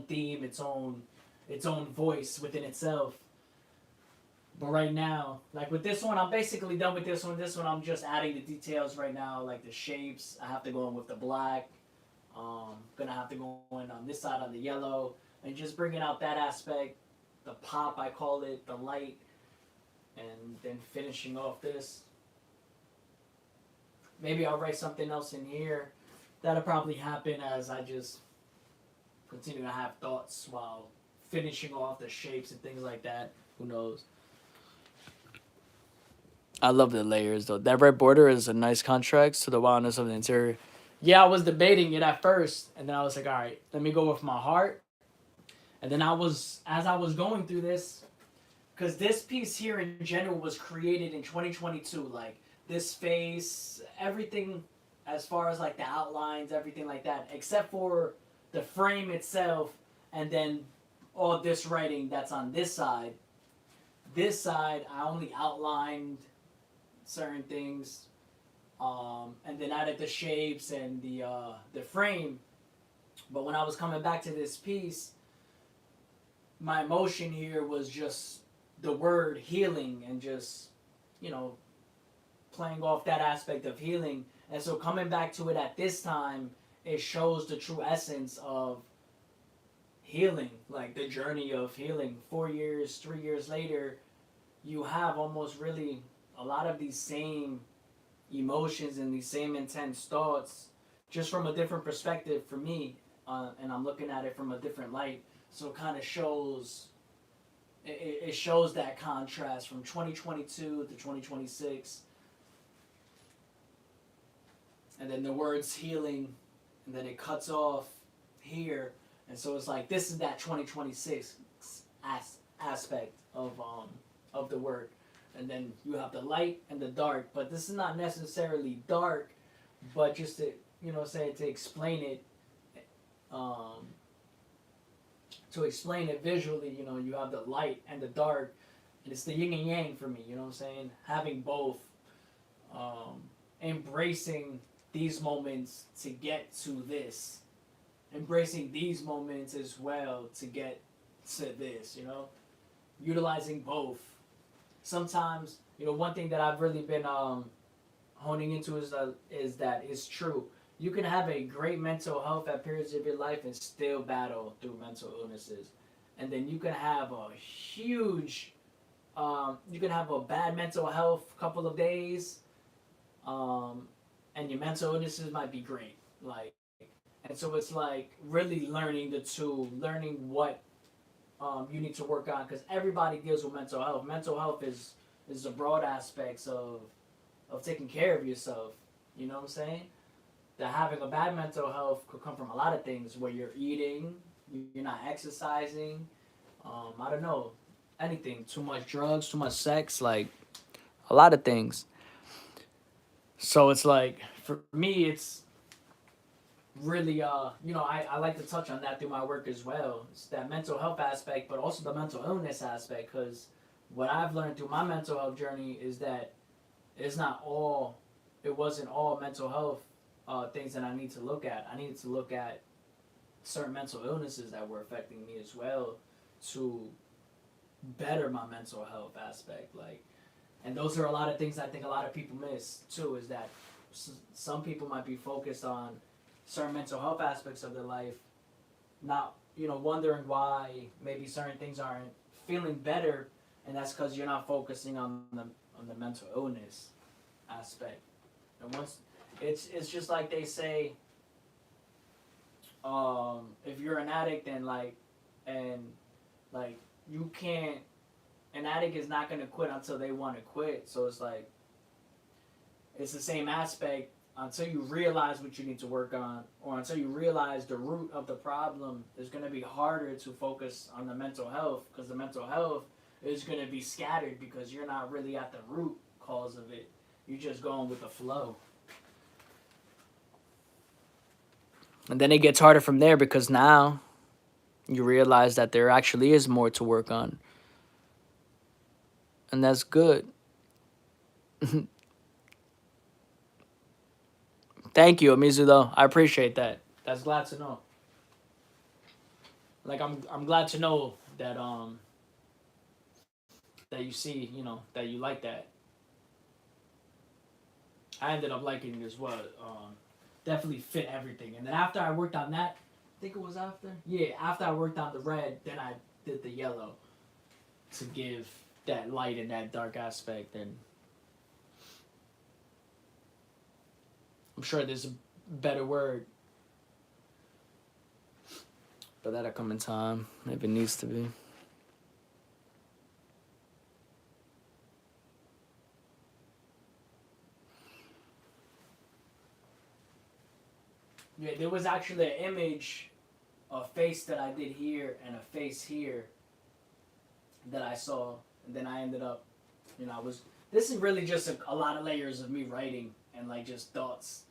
A: theme, its own voice within itself. But right now, like with this one, I'm basically done with this one. This one, I'm just adding the details right now, like the shapes. I have to go in with the black. Gonna have to go in on this side on the yellow and just bringing out that aspect, the pop I call it, the light, and then finishing off this. Maybe I'll write something else in here. That'll probably happen as I just continue to have thoughts while finishing off the shapes and things like that. Who knows? I love the layers though. That red border is a nice contrast to the wildness of the interior. Yeah, I was debating it at first, and then I was like, all right, let me go with my heart. And then as I was going through this, because this piece here in general was created in 2022. Like this face, everything, as far as like the outlines, everything like that, except for the frame itself, and then all this writing that's on this side. This side, I only outlined certain things, and then added the shapes and the frame. But when I was coming back to this piece, my emotion here was just the word healing and just you know playing off that aspect of healing. And so coming back to it at this time, it shows the true essence of healing, like the journey of healing. 4 years, 3 years later, you have almost really a lot of these same emotions and these same intense thoughts, just from a different perspective for me, and I'm looking at it from a different light. So it kind of shows. It shows that contrast from 2022 to 2026, and then the words healing, and then it cuts off here, and so it's like this is that 2026 aspect of the word, and then you have the light and the dark, but this is not necessarily dark, but just to say to explain it, um, visually, you have the light and the dark, and it's the yin and yang for me. You know what I'm saying? Having both, embracing these moments to get to this, embracing these moments as well to get to this. Utilizing both. Sometimes, one thing that I've really been honing into is that it's true. You can have a great mental health at periods of your life and still battle through mental illnesses. And then you can have a huge, you can have a bad mental health couple of days, and your mental illnesses might be great. Like, and so it's like really learning the two, learning what you need to work on, because everybody deals with mental health. Mental health is the broad aspects of taking care of yourself. You know what I'm saying? That having a bad mental health could come from a lot of things, where you're eating, you're not exercising, I don't know, anything, too much drugs, too much sex, like a lot of things. So it's like for me, it's really I like to touch on that through my work as well. It's that mental health aspect, but also the mental illness aspect. Because what I've learned through my mental health journey is that it's not all, it wasn't all mental health things that I need to look at. I needed to look at certain mental illnesses that were affecting me as well to better my mental health aspect. Like, and those are a lot of things I think a lot of people miss too. Is that some people might be focused on certain mental health aspects of their life, not wondering why maybe certain things aren't feeling better, and that's because you're not focusing on the mental illness aspect. And once it's just like they say, if you're an addict and like you can't, an addict is not gonna quit until they want to quit. So it's like it's the same aspect until you realize what you need to work on, or until you realize the root of the problem. It's gonna be harder to focus on the mental health because the mental health is gonna be scattered because you're not really at the root cause of it. You're just going with the flow. And then it gets harder from there because now you realize that there actually is more to work on. And that's good. Thank you, Amizu, though. I appreciate that. That's glad to know. Like I'm glad to know that you see, that you like that. I ended up liking it as well. Definitely fit everything. And then after I worked on that, I think it was after. Yeah, after I worked on the red, then I did the yellow to give that light and that dark aspect. And I'm sure there's a better word, but that'll come in time if it needs to be. Yeah, there was actually an image, a face that I did here and a face here that I saw, and then I ended up, I was. This is really just a lot of layers of me writing and like just thoughts.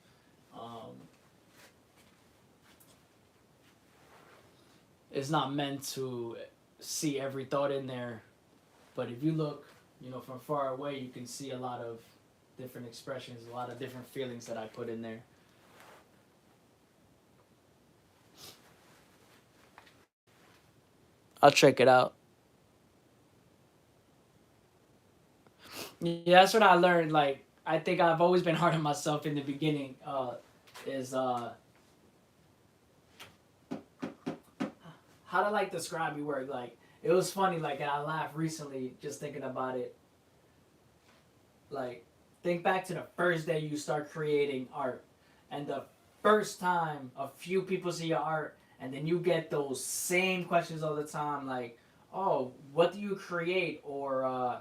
A: Um, it's not meant to see every thought in there, but if you look, from far away, you can see a lot of different expressions, a lot of different feelings that I put in there. I'll check it out. Yeah, that's what I learned. Like, I think I've always been hard on myself in the beginning. Is how to like describe me work. Like, it was funny. Like, and I laughed recently just thinking about it. Like, think back to the first day you start creating art, and the first time a few people see your art, and then you get those same questions all the time. Like, oh, what do you create, or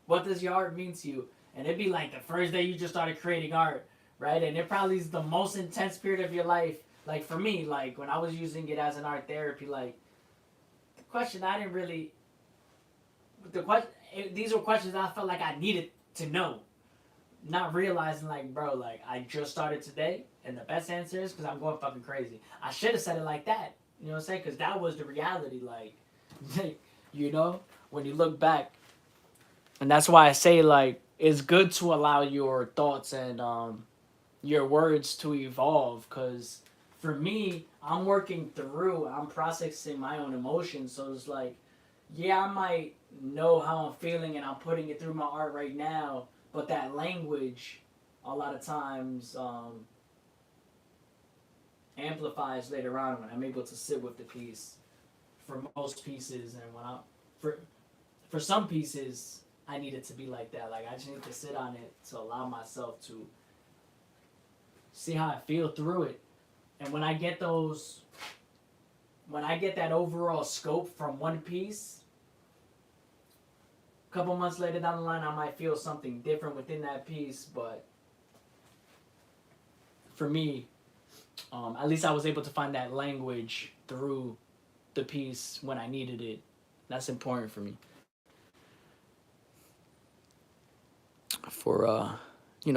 A: what does your art mean to you? And it'd be like the first day you just started creating art, right? And it probably is the most intense period of your life. Like for me, like when I was using it as an art therapy, like the question I didn't really, the question, these were questions I felt like I needed to know, not realizing like, bro, like I just started today, and the best answer is because I'm going fucking crazy. I should have said it like that, you know what I'm saying? Because that was the reality, like, when you look back, and that's why I say like it's good to allow your thoughts and your words to evolve. Because for me, I'm working through, I'm processing my own emotions. So it's like, yeah, I might know how I'm feeling and I'm putting it through my art right now, but that language, a lot of times, amplifies later on when I'm able to sit with the piece. For most pieces, and when I for some pieces, I need it to be like that. Like I just need to sit on it to allow myself to see how I feel through it. And when I get that overall scope from one piece, a couple months later down the line, I might feel something different within that piece. But for me, at least I was able to find that language through the piece when I needed it. That's important for me. for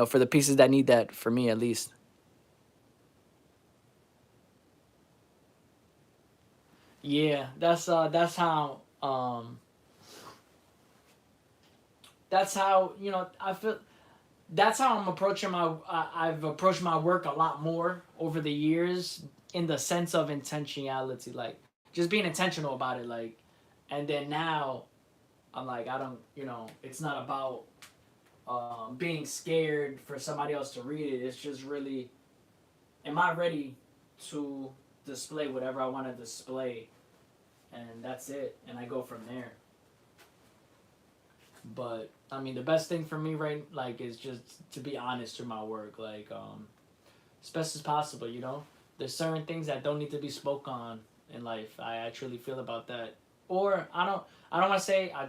A: for the pieces that need that, for me at least. Yeah, that's how I feel. That's how I'm approaching I've approached my work a lot more over the years, in the sense of intentionality, like just being intentional about it, like. And then now I'm like, I don't, it's not about being scared for somebody else to read it. It's just really, am I ready to display whatever I want to display, and that's it. And I go from there. But I mean, the best thing for me, right, like, is just to be honest through my work, like, as best as possible. There's certain things that don't need to be spoke on in life. I actually feel about that, or I don't want to say I.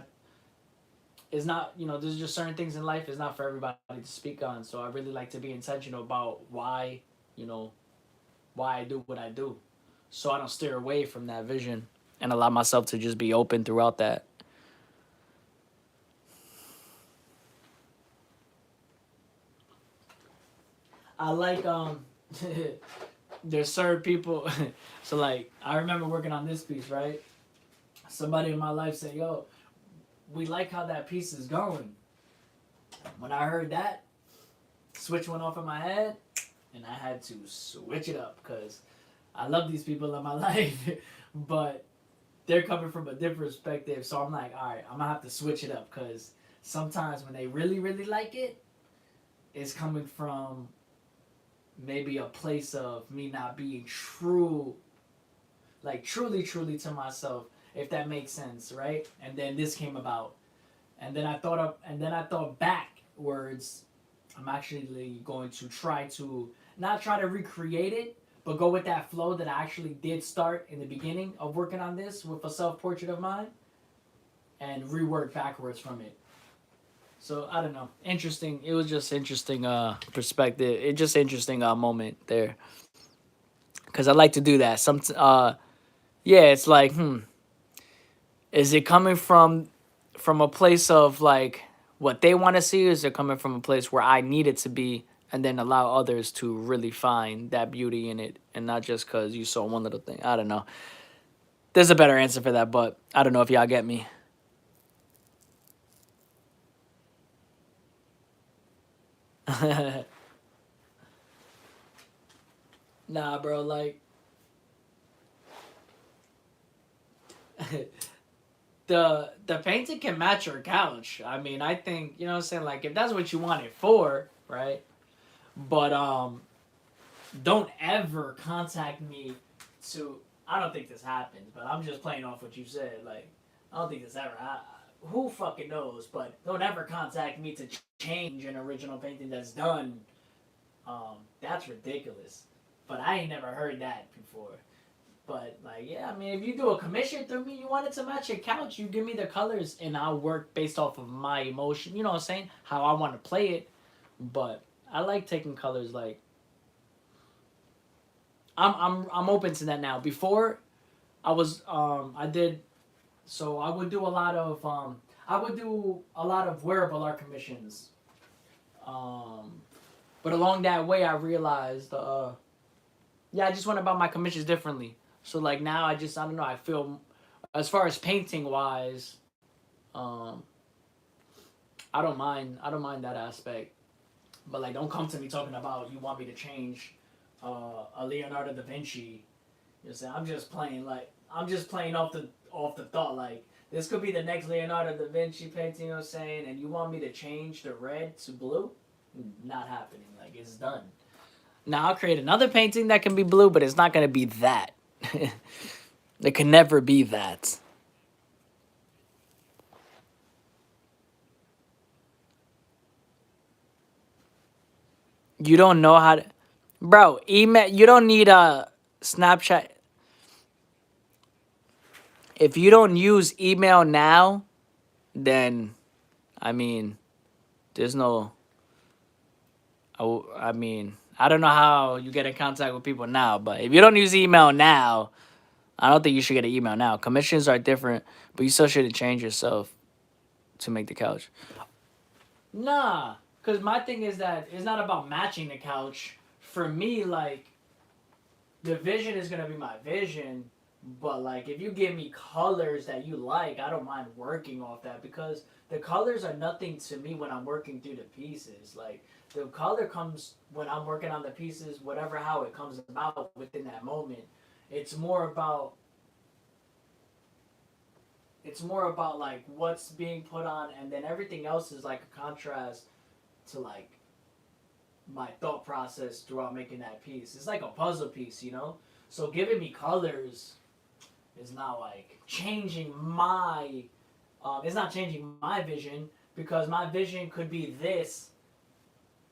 A: It's not, there's just certain things in life is not for everybody to speak on. So I really like to be intentional about you know, why I do what I do, so I don't steer away from that vision and allow myself to just be open throughout that. I like there's certain people. So like I remember working on this piece, right? Somebody in my life said, "Yo, we like how that piece is going." When I heard that, switch went off in my head, and I had to switch it up because I love these people in my life, but they're coming from a different perspective. So I'm like, all right, I'm gonna have to switch it up because sometimes when they really, really like it, it's coming from maybe a place of me not being true, like truly, truly to myself, if that makes sense, right? And then this came about, and then I thought backwards. I'm actually going to try to not try to recreate it, but go with that flow that I actually did start in the beginning of working on this with a self portrait of mine, and rework backwards from it. So I don't know. Interesting. It was just interesting perspective. It just interesting moment there, because I like to do that. Yeah, it's like, is it coming from a place of like what they want to see, or is it coming from a place where I need it to be, and then allow others to really find that beauty in it, and not just because you saw one little thing. I don't know. There's a better answer for that, but I don't know if y'all get me. Nah, bro. Like the painting can match your couch. I mean, I think, what I'm saying, like, if that's what you want it for, right? But don't ever contact me to. I don't think this happens, but I'm just playing off what you said. Like, I don't think this ever. Who fucking knows? But don't ever contact me to change an original painting that's done. That's ridiculous. But I ain't never heard that before. But like, yeah, I mean, if you do a commission through me, you want it to match your couch, you give me the colors, and I'll work based off of my emotion. You know what I'm saying? How I want to play it. But I like taking colors. Like, I'm open to that now. Before, I did, so I would do a lot of wearable art commissions. Um, but along that way, I realized, yeah, I just went about my commissions differently. So like now, I don't know. I feel, as far as painting wise, um, I don't mind that aspect. But like, don't come to me talking about you want me to change a Leonardo da Vinci. You know, saying I'm just playing off the thought, like this could be the next Leonardo da Vinci painting. You know what I'm saying? And you want me to change the red to blue? Not happening. Like, it's done. Now I'll create another painting that can be blue, but it's not gonna be that. It can never be that. You don't know how to, bro. Email. You don't need a Snapchat. If you don't use email now, then I mean, there's no. I mean, I don't know how you get in contact with people now, but if you don't use email now, I don't think you should get an email now. Commissions are different, but you still shouldn't change yourself to make the couch. Nah, Because my thing is that it's not about matching the couch. For me, like, the vision is gonna be my vision, but like if you give me colors that you like, I don't mind working off that because the colors are nothing to me when I'm working through the pieces. Like the color comes when I'm working on the pieces, whatever how it comes about within that moment. It's more about it's more about like what's being put on, and then everything else is like a contrast to like my thought process throughout making that piece. It's like a puzzle piece, you know. So giving me colors is not like changing my. It's not changing my vision because my vision could be this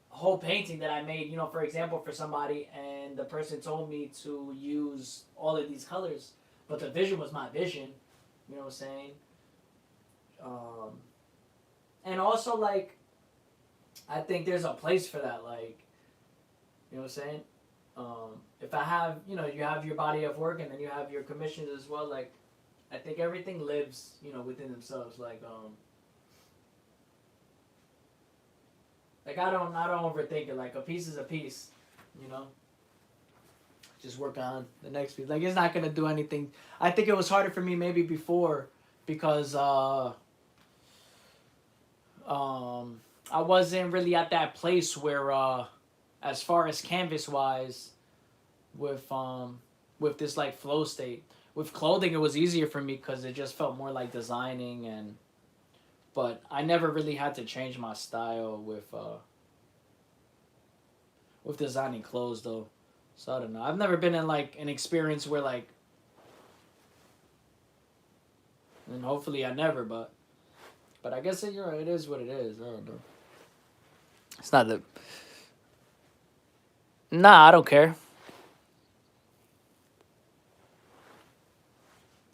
A: whole painting that I made. You know, for example, for somebody, and the person told me to use all of these colors, but the vision was my vision. You know what I'm saying? Um, and also like I think there's a place for that. Like you know what I'm saying? If I have, you know, you have your body of work and then you have your commissions as well. Like, I think everything lives, you know, within themselves. Like I don't overthink it. Like a piece is a piece, you know. Just work on the next piece. Like it's not gonna do anything. I think it was harder for me maybe before because I wasn't really at that place where as far as canvas wise with this like flow state. With clothing, it was easier for me because it just felt more like designing and. But I never really had to change my style with designing clothes though. So I don't know. I've never been in like an experience where like, and hopefully I never. But I guess you're right. It is what it is. I don't know. It's not the. Nah, I don't care.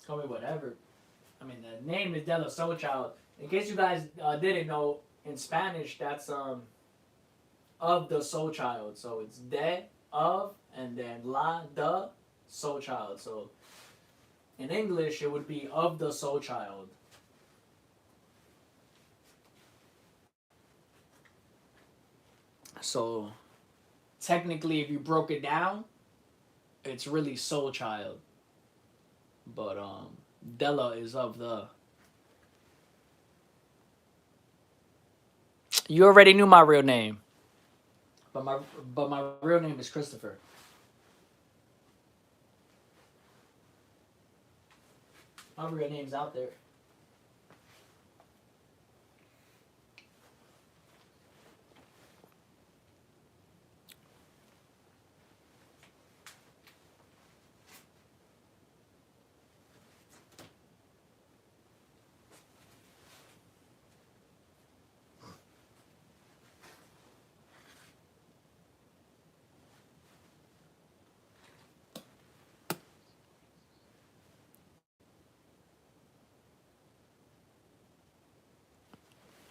A: Call me whatever. I mean, the name is Delo Soul Child. In case you guys didn't know, in Spanish, that's of the soul child. So it's de of and then la the soul child. So in English, it would be of the soul child. So technically, if you broke it down, it's really soul child. But Della is of the. You already knew my real name, but my real name is Christopher. My real name's out there.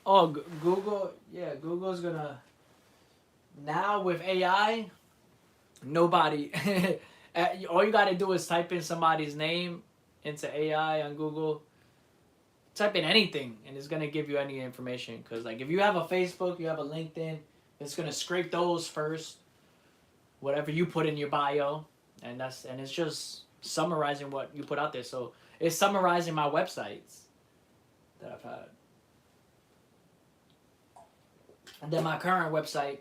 A: Oh, Google. Yeah, Google's gonna now with AI. Nobody. All you gotta do is type in somebody's name into AI on Google. Type in anything, and it's gonna give you any information. Cause like if you have a Facebook, you have a LinkedIn, it's gonna scrape those first. Whatever you put in your bio, and it's just summarizing what you put out there. So it's summarizing my websites that I've had, and then my current website,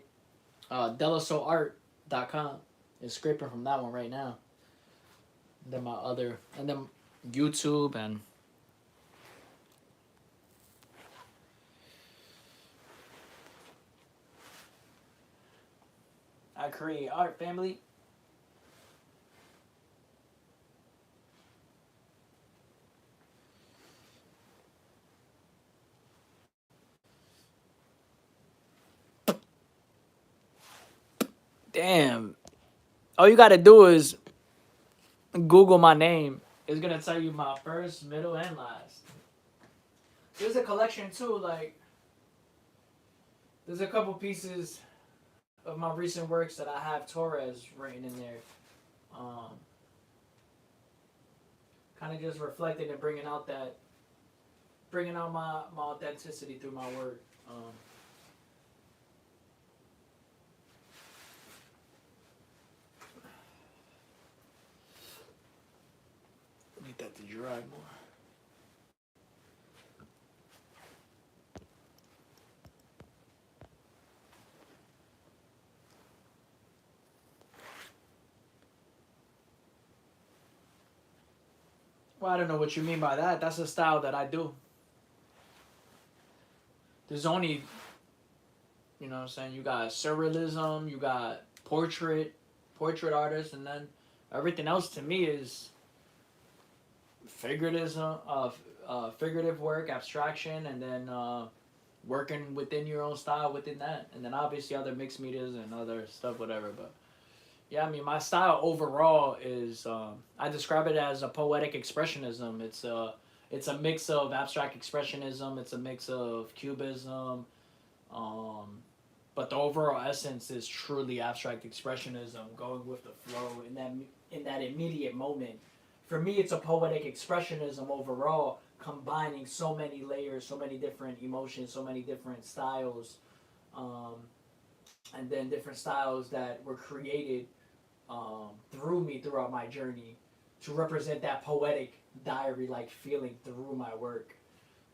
A: delasoart.com, is scraping from that one right now. And then my other, and then YouTube and I create art family. Damn. All you gotta do is Google my name. It's gonna tell you my first, middle, and last. There's a collection too, like there's a couple pieces of my recent works that I have Torres written in there. Um, kind of just reflecting and bringing out my authenticity through my work. dry more. Well, I don't know what you mean by that. That's a style that I do. There's only, you know what I'm saying, you got surrealism, you got portrait artists, and then everything else to me is figuratism, figurative work, abstraction, and then working within your own style within that, and then obviously other mixed medias and other stuff, whatever. But yeah, I mean, my style overall is I describe it as a poetic expressionism. It's a mix of abstract expressionism. It's a mix of cubism. Um, but the overall essence is truly abstract expressionism, going with the flow in that immediate moment. For me, it's a poetic expressionism overall, combining so many layers, so many different emotions, so many different styles, um, and then different styles that were created through me throughout my journey to represent that poetic diary like feeling through my work.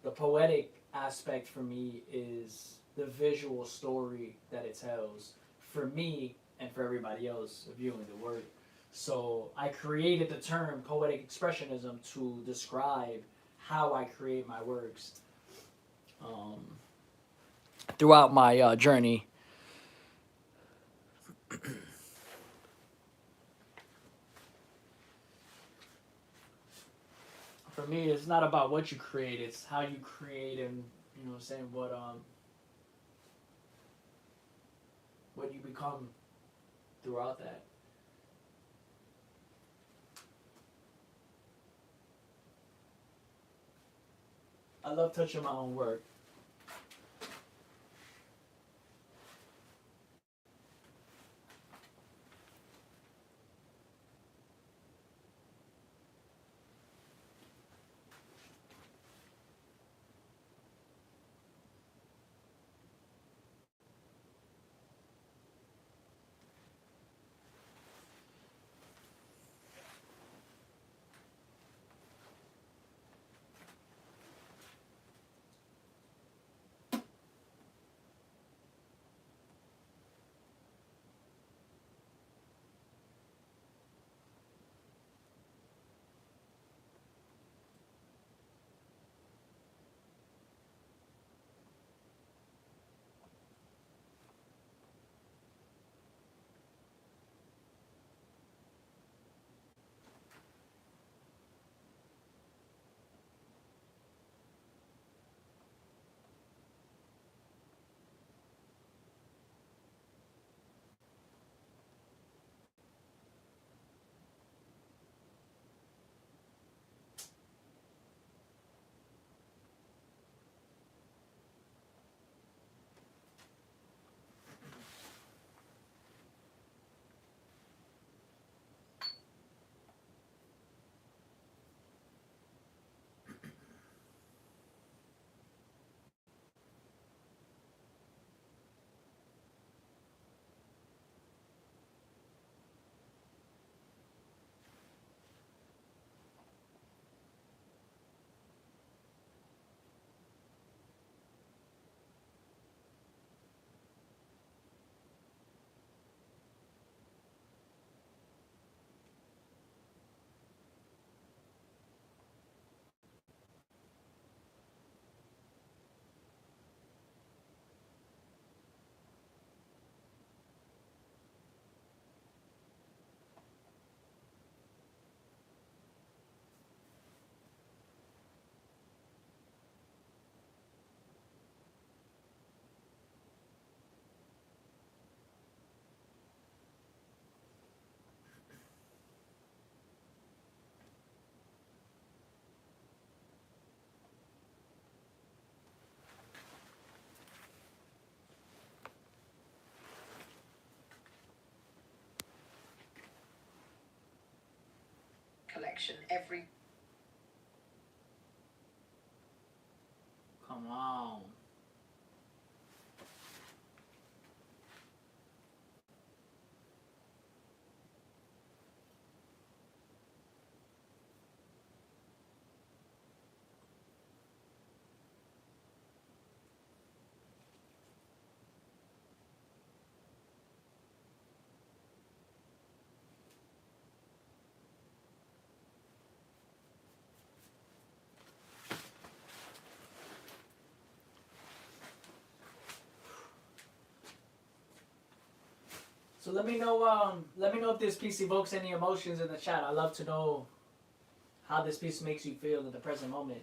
A: The poetic aspect for me is the visual story that it tells for me and for everybody else viewing the work. So I created the term poetic expressionism to describe how I create my works um, throughout my journey. For me, it's not about what you create; it's how you create, and you know, what I'm saying what you become throughout that. I love touching my own work.
B: Collection every.
A: Come on. So let me know if this piece evokes any emotions in the chat. I love to know how this piece makes you feel in the present moment.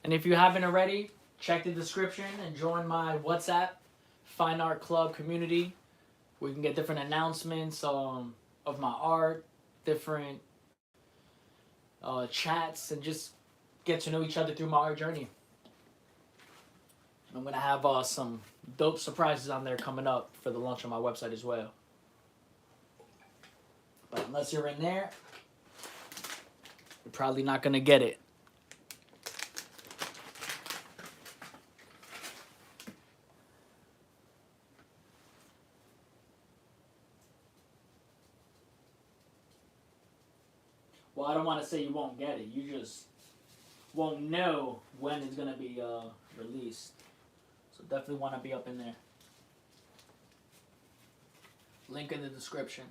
A: And if you haven't already, check the description and join my WhatsApp Fine Art Club community. We can get different announcements of my art, different chats, and just get to know each other through my art journey. I'm gonna have some dope surprises on there coming up for the launch of my website as well. But unless you're in there, you're probably not gonna get it. Well, I don't want to say you won't get it. You just won't know when it's gonna be released. So definitely want to be up in there. Link in the description.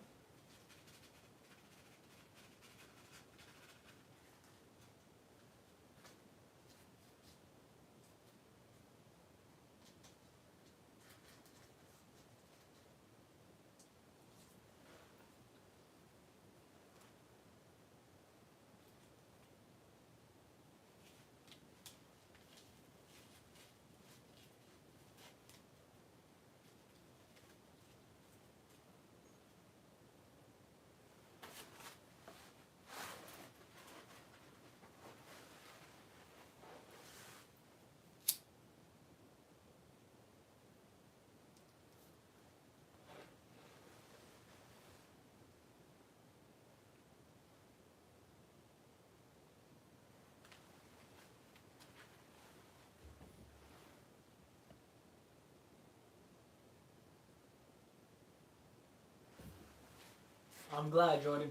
A: I'm glad, Jordan.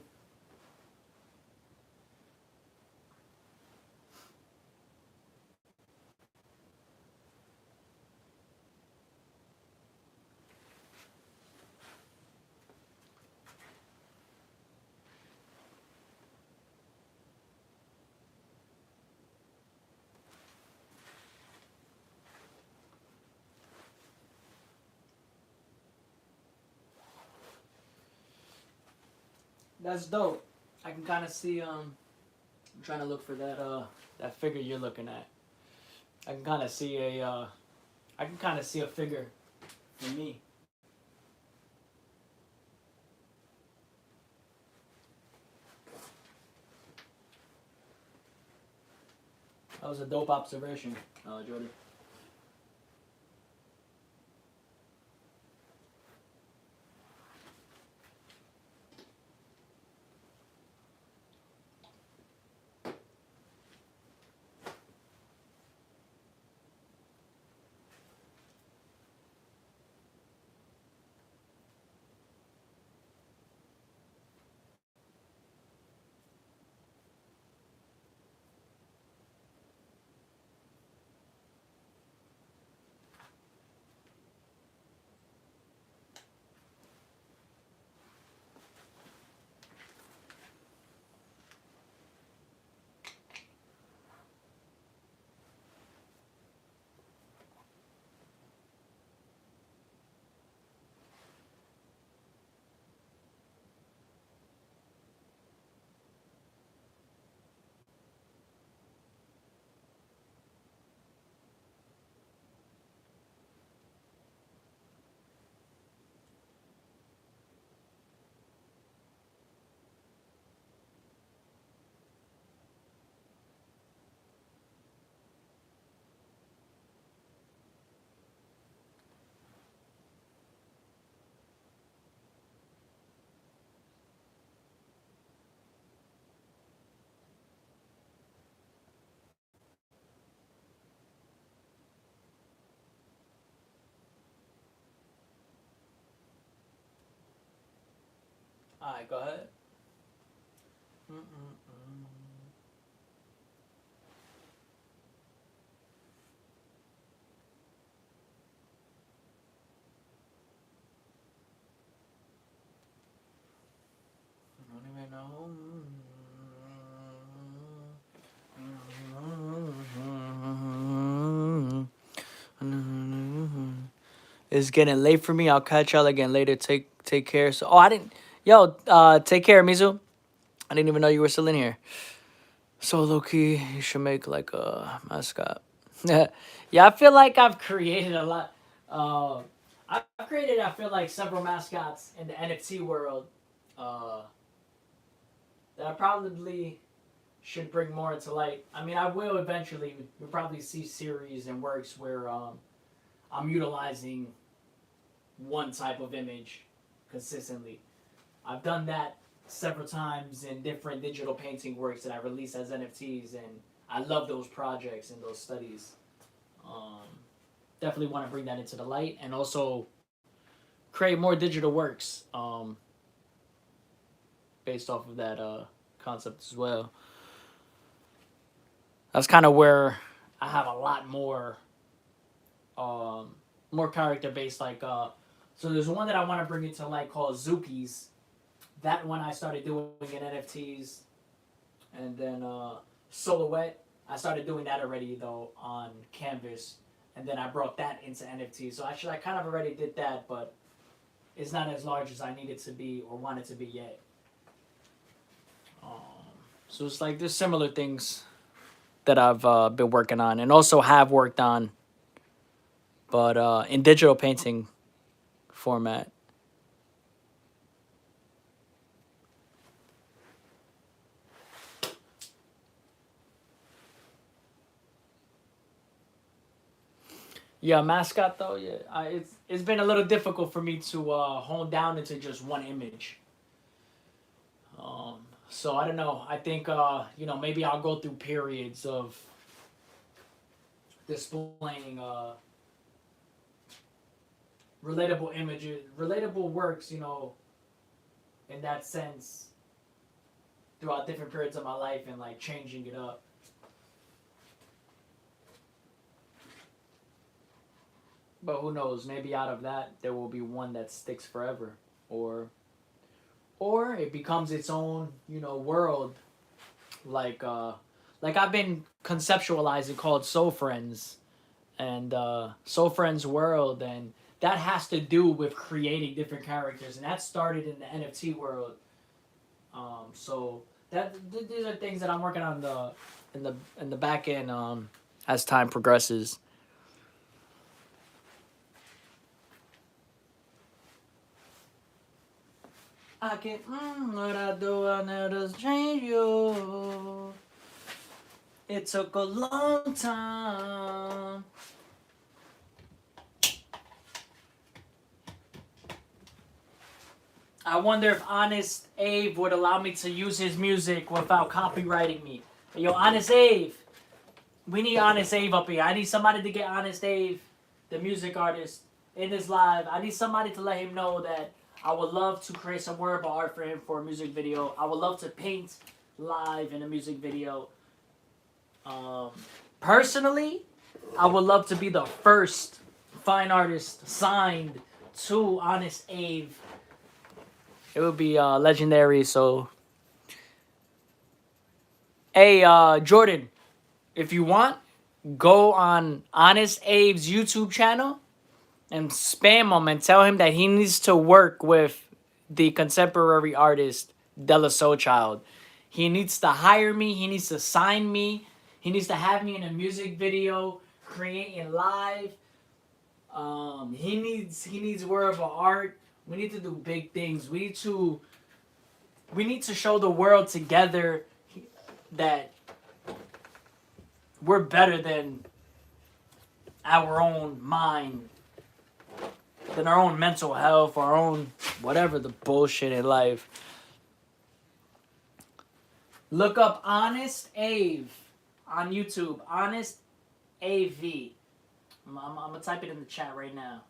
A: That's dope. I can kind of see I'm trying to look for that figure you're looking at. I can kind of see a figure for me. That was a dope observation, Jordan. All right, go ahead. Mm-mm-mm. I don't even know. It's getting late for me. I'll catch y'all again later. Take care. So, I didn't. Yo, take care, Mizu. I didn't even know you were still in here. So low key, you should make like a mascot. Yeah, I feel like I've created a lot. I've created, I feel like, several mascots in the NFT world. Uh, that I probably should bring more into light. I mean, I will eventually. You'll probably see series and works where I'm utilizing one type of image consistently. I've done that several times in different digital painting works that I release as NFTs, and I love those projects and those studies. Um, Definitely want to bring that into the light and also create more digital works based off of that concept as well. That's kind of where I have a lot um, more character based. Like, so there's one that I want to bring into light called Zookies. That one I started doing in NFTs, and then Silhouette. I started doing that already though on Canvas, and then I brought that into NFT. So actually, I kind of already did that, but it's not as large as I need it to be or want it to be yet. Um, so it's like there's similar things that I've been working on and also have worked on, but in digital painting format. Yeah, mascot though. Yeah, it's been a little difficult for me to hone down into just one image. So I don't know. I think maybe I'll go through periods of displaying relatable images, relatable works. In that sense, throughout different periods of my life and like changing it up. But who knows? Maybe out of that there will be one that sticks forever, or it becomes its own world. Like I've been conceptualizing called Soul Friends, and Soul Friends World, and that has to do with creating different characters, and that started in the NFT world. So these are things that I'm working on in the back end as time progresses. I can't what I do, I never change you. It took a long time. I wonder if Honest Abe would allow me to use his music without copywriting me. Yo, Honest Abe, we need Honest Abe up here. I need somebody to get Honest Abe, the music artist, in this live. I need somebody to let him know that I would love to create some word art for him for a music video. I would love to paint live in a music video. Personally, I would love to be the first fine artist signed to Honest Abe. It would be legendary. So, hey, Jordan, if you want, go on Honest Abe's YouTube channel and spam him and tell him that he needs to work with the contemporary artist Della Soul Child. He needs to hire me. He needs to sign me. He needs to have me in a music video, creating live. He needs word of art. We need to do big things. We need to show the world together that we're better than our own mind, than our own mental health, our own whatever the bullshit in life. Look up Honest Ave on YouTube. Honest AV. I'm gonna type it in the chat right now.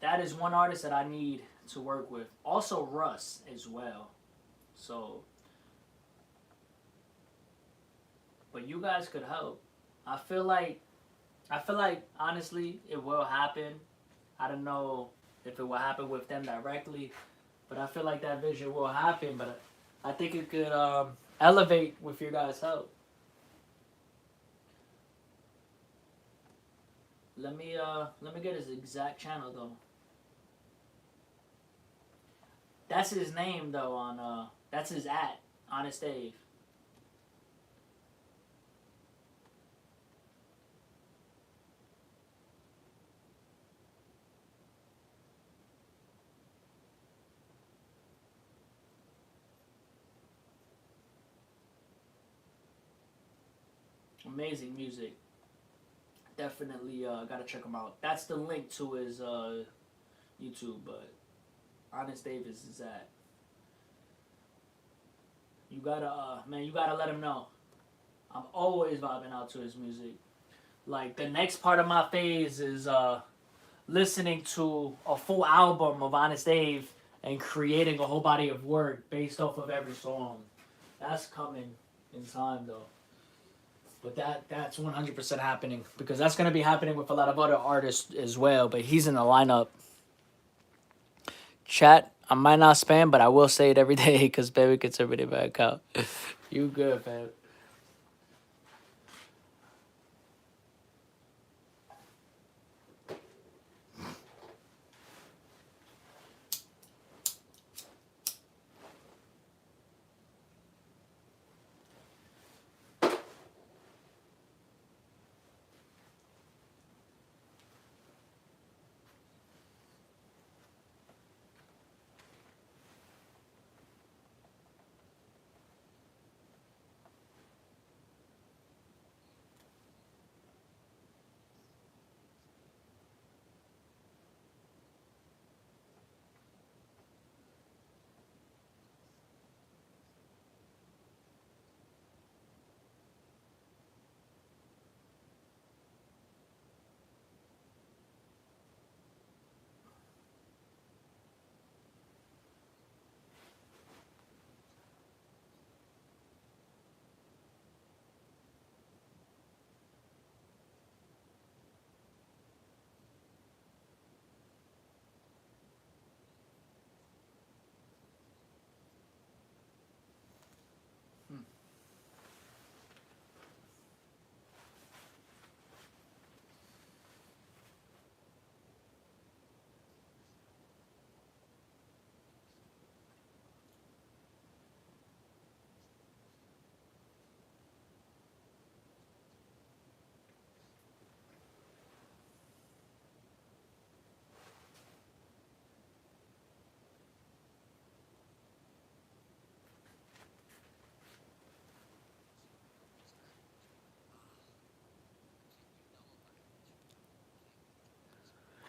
A: That is one artist that I need to work with. Also Russ as well. So, but you guys could help. I feel like honestly it will happen. I don't know if it will happen with them directly, but I feel like that vision will happen. But I think it could elevate with your guys' help. let me get his exact channel though. That's his name though on that's his Honest Dave. Amazing music. Definitely gotta check him out. That's the link to his YouTube, but Honest Dave is his You gotta man, you gotta let him know. I'm always vibing out to his music. Like the next part of my phase is listening to a full album of Honest Dave and creating a whole body of work based off of every song. That's coming in time though. But that's 100% happening because that's gonna be happening with a lot of other artists as well. But he's in the lineup. Chat, I might not spam, but I will say it every day because baby gets everybody back out. You good, man.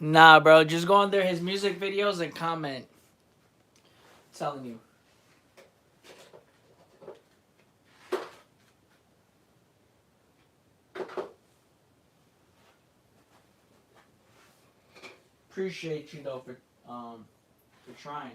A: Nah, bro, just go under his music videos and comment. I'm telling you. Appreciate you though for trying.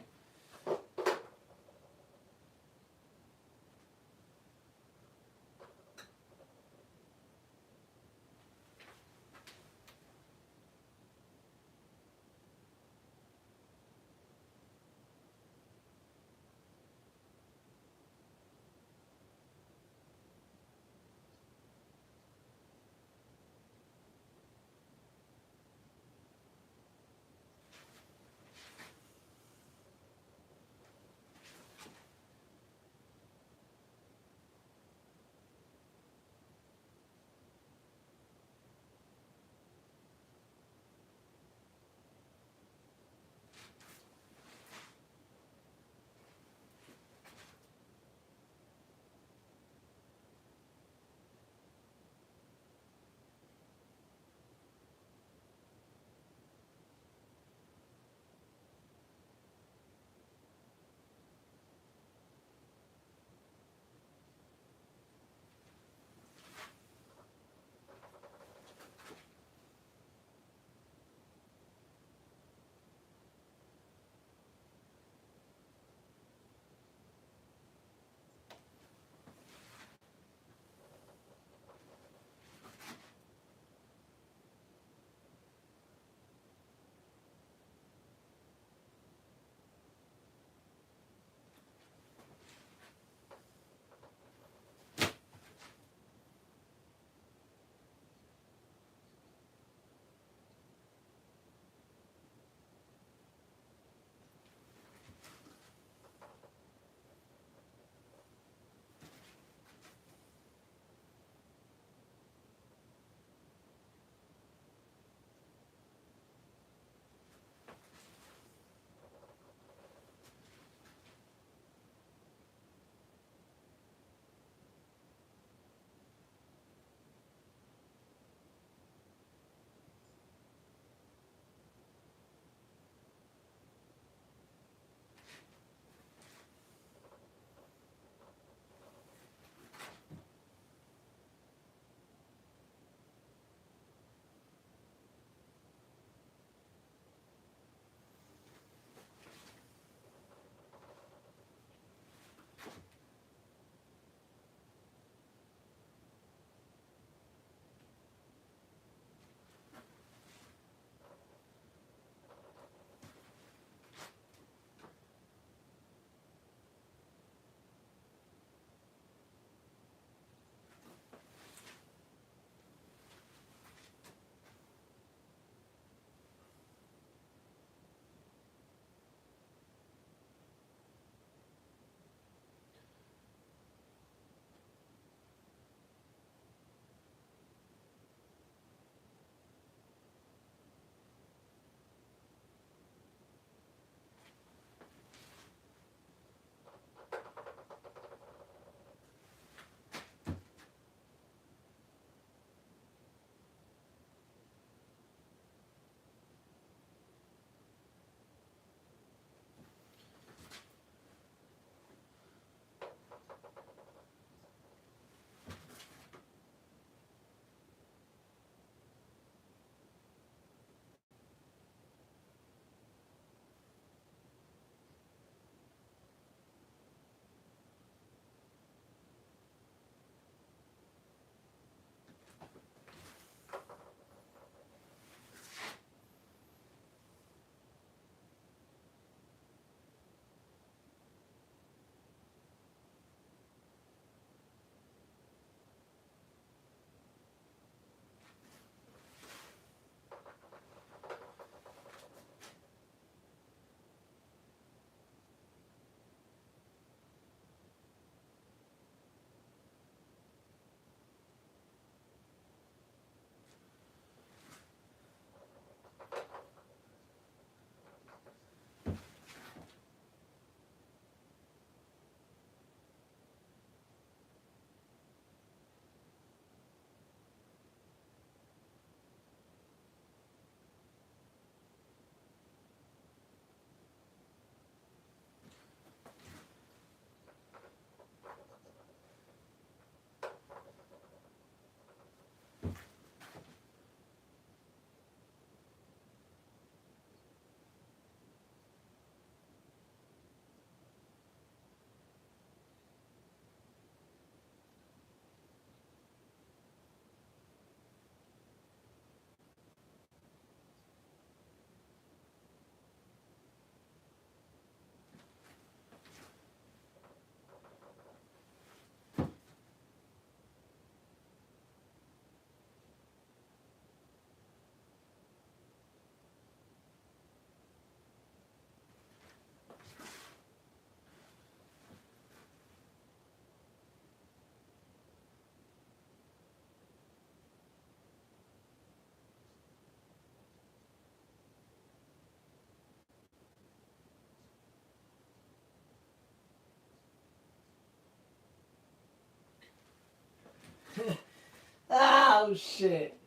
A: Oh shit.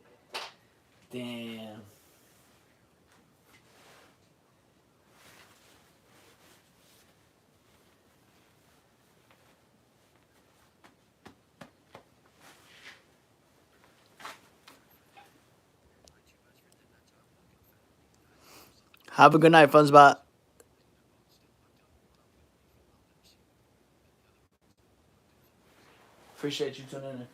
A: Damn. Have a good night, Funspot. Appreciate you tuning in.